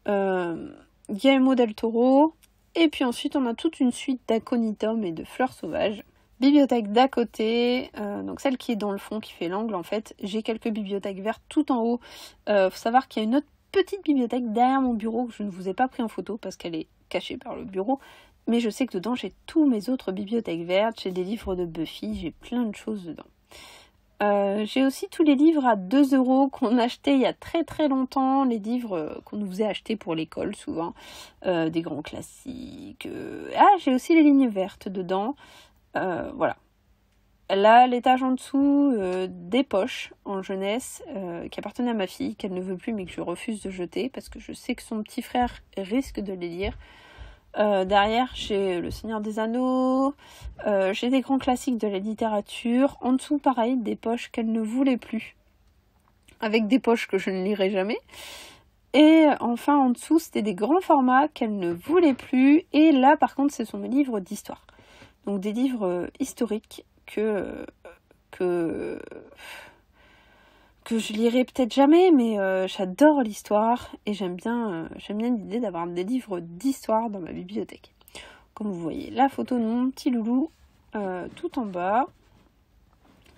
Guillermo del Toro, et puis ensuite on a toute une suite d'Aconitum et de Fleurs Sauvages. Bibliothèque d'à côté, donc celle qui est dans le fond, qui fait l'angle en fait. J'ai quelques bibliothèques vertes tout en haut. Faut savoir qu'il y a une autre petite bibliothèque derrière mon bureau que je ne vous ai pas pris en photo parce qu'elle est cachée par le bureau. Mais je sais que dedans j'ai tous mes autres bibliothèques vertes, j'ai des livres de Buffy, j'ai plein de choses dedans. J'ai aussi tous les livres à 2 € qu'on achetait il y a très longtemps, les livres qu'on nous faisait acheter pour l'école souvent, des grands classiques. J'ai aussi les lignes vertes dedans, voilà. Là, l'étage en dessous, des poches en jeunesse qui appartenaient à ma fille, qu'elle ne veut plus mais que je refuse de jeter parce que je sais que son petit frère risque de les lire. Derrière, j'ai Le Seigneur des Anneaux, j'ai des grands classiques de la littérature. En dessous, pareil, des poches qu'elle ne voulait plus, avec des poches que je ne lirai jamais. Et enfin, en dessous, c'était des grands formats qu'elle ne voulait plus. Et là, par contre, ce sont mes livres d'histoire. Donc des livres historiques que je lirai peut-être jamais, mais j'adore l'histoire et j'aime bien l'idée d'avoir des livres d'histoire dans ma bibliothèque. Comme vous voyez, la photo de mon petit loulou tout en bas.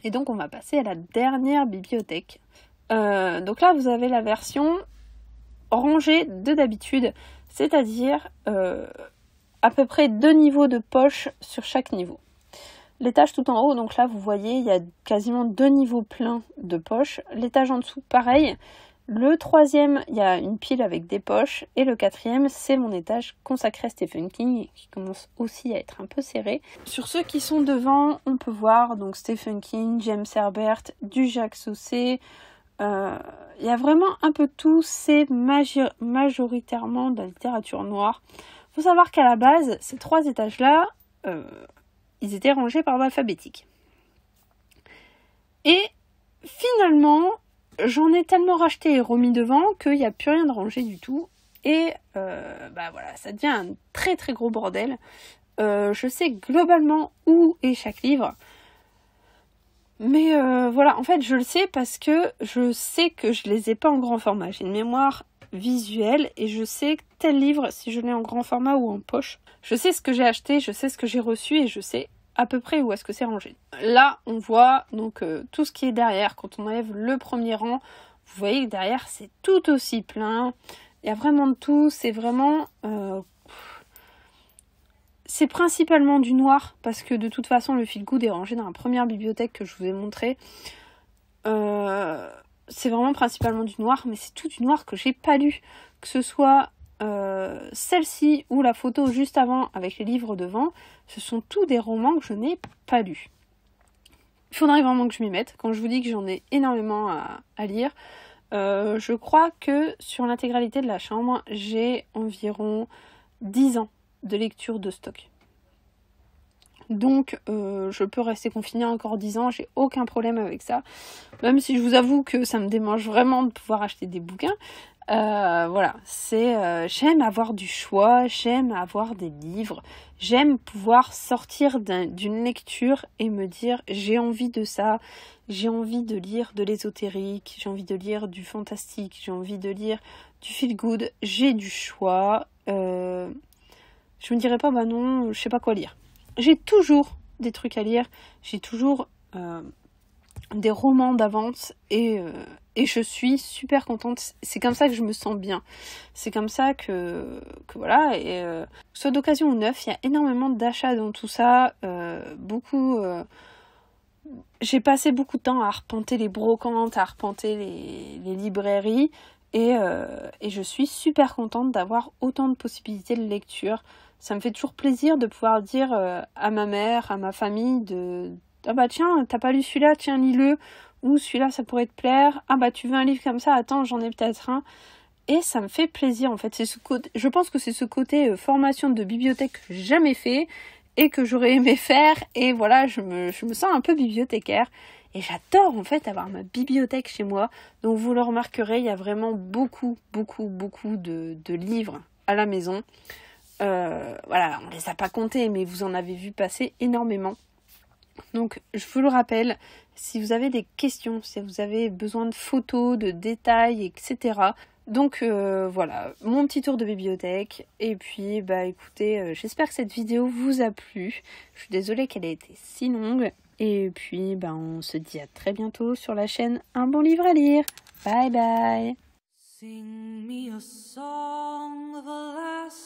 Et donc on va passer à la dernière bibliothèque. Donc là vous avez la version rangée de d'habitude, c'est-à-dire à peu près 2 niveaux de poche sur chaque niveau. L'étage tout en haut, donc là vous voyez, il y a quasiment 2 niveaux pleins de poches. L'étage en dessous, pareil. Le 3e, il y a une pile avec des poches. Et le 4e, c'est mon étage consacré à Stephen King, qui commence aussi à être un peu serré. Sur ceux qui sont devant, on peut voir donc Stephen King, James Herbert, du Jacques Saucé. Il y a vraiment un peu de tout, c'est majoritairement de la littérature noire. Il faut savoir qu'à la base, ces 3 étages-là, ils étaient rangés par ordre alphabétique. Et finalement, j'en ai tellement racheté et remis devant qu'il n'y a plus rien de rangé du tout. Et voilà, ça devient un très gros bordel. Je sais globalement où est chaque livre. Mais voilà, en fait, je le sais parce que je sais que je les ai pas en grand format. J'ai une mémoire visuelle et je sais tel livre, si je l'ai en grand format ou en poche, je sais ce que j'ai acheté, je sais ce que j'ai reçu et je sais à peu près où est-ce que c'est rangé. Là, on voit donc tout ce qui est derrière. Quand on enlève le premier rang, vous voyez que derrière, c'est tout aussi plein. Il y a vraiment de tout. C'est vraiment... c'est principalement du noir, parce que de toute façon, le feel good est rangé dans la première bibliothèque que je vous ai montrée. C'est vraiment principalement du noir, mais c'est tout du noir que j'ai pas lu. Que ce soit celle-ci ou la photo juste avant avec les livres devant, ce sont tous des romans que je n'ai pas lus. Il faudrait vraiment que je m'y mette. Quand je vous dis que j'en ai énormément à lire, je crois que sur l'intégralité de la chambre, j'ai environ 10 ans de lecture de stock. Donc je peux rester confinée encore 10 ans, j'ai aucun problème avec ça. Même si je vous avoue que ça me démange vraiment de pouvoir acheter des bouquins. Voilà, j'aime avoir du choix, j'aime avoir des livres, j'aime pouvoir sortir d'une lecture et me dire j'ai envie de ça, j'ai envie de lire de l'ésotérique, j'ai envie de lire du fantastique, j'ai envie de lire du feel good, j'ai du choix. Je me dirais pas bah non, je sais pas quoi lire. J'ai toujours des trucs à lire, j'ai toujours des romans d'avance et je suis super contente. C'est comme ça que je me sens bien. C'est comme ça que voilà. Et soit d'occasion ou neuf, il y a énormément d'achats dans tout ça. J'ai passé beaucoup de temps à arpenter les brocantes, à arpenter les librairies. Et je suis super contente d'avoir autant de possibilités de lecture. Ça me fait toujours plaisir de pouvoir dire à ma mère, à ma famille ah bah tiens, t'as pas lu celui-là, tiens lis-le, ou celui-là ça pourrait te plaire, ah bah tu veux un livre comme ça, attends j'en ai peut-être un, et ça me fait plaisir en fait, je pense que c'est ce côté formation de bibliothèque que j'ai jamais fait, et que j'aurais aimé faire, et voilà, je me sens un peu bibliothécaire, et j'adore en fait avoir ma bibliothèque chez moi, donc vous le remarquerez, il y a vraiment beaucoup de livres à la maison, voilà, on les a pas comptés, mais vous en avez vu passer énormément. Donc je vous le rappelle, si vous avez des questions, si vous avez besoin de photos, de détails, etc. Donc voilà, mon petit tour de bibliothèque. Et puis bah écoutez, j'espère que cette vidéo vous a plu. Je suis désolée qu'elle ait été si longue. Et puis bah on se dit à très bientôt sur la chaîne Un bon livre à lire. Bye bye. Sing me a song, the last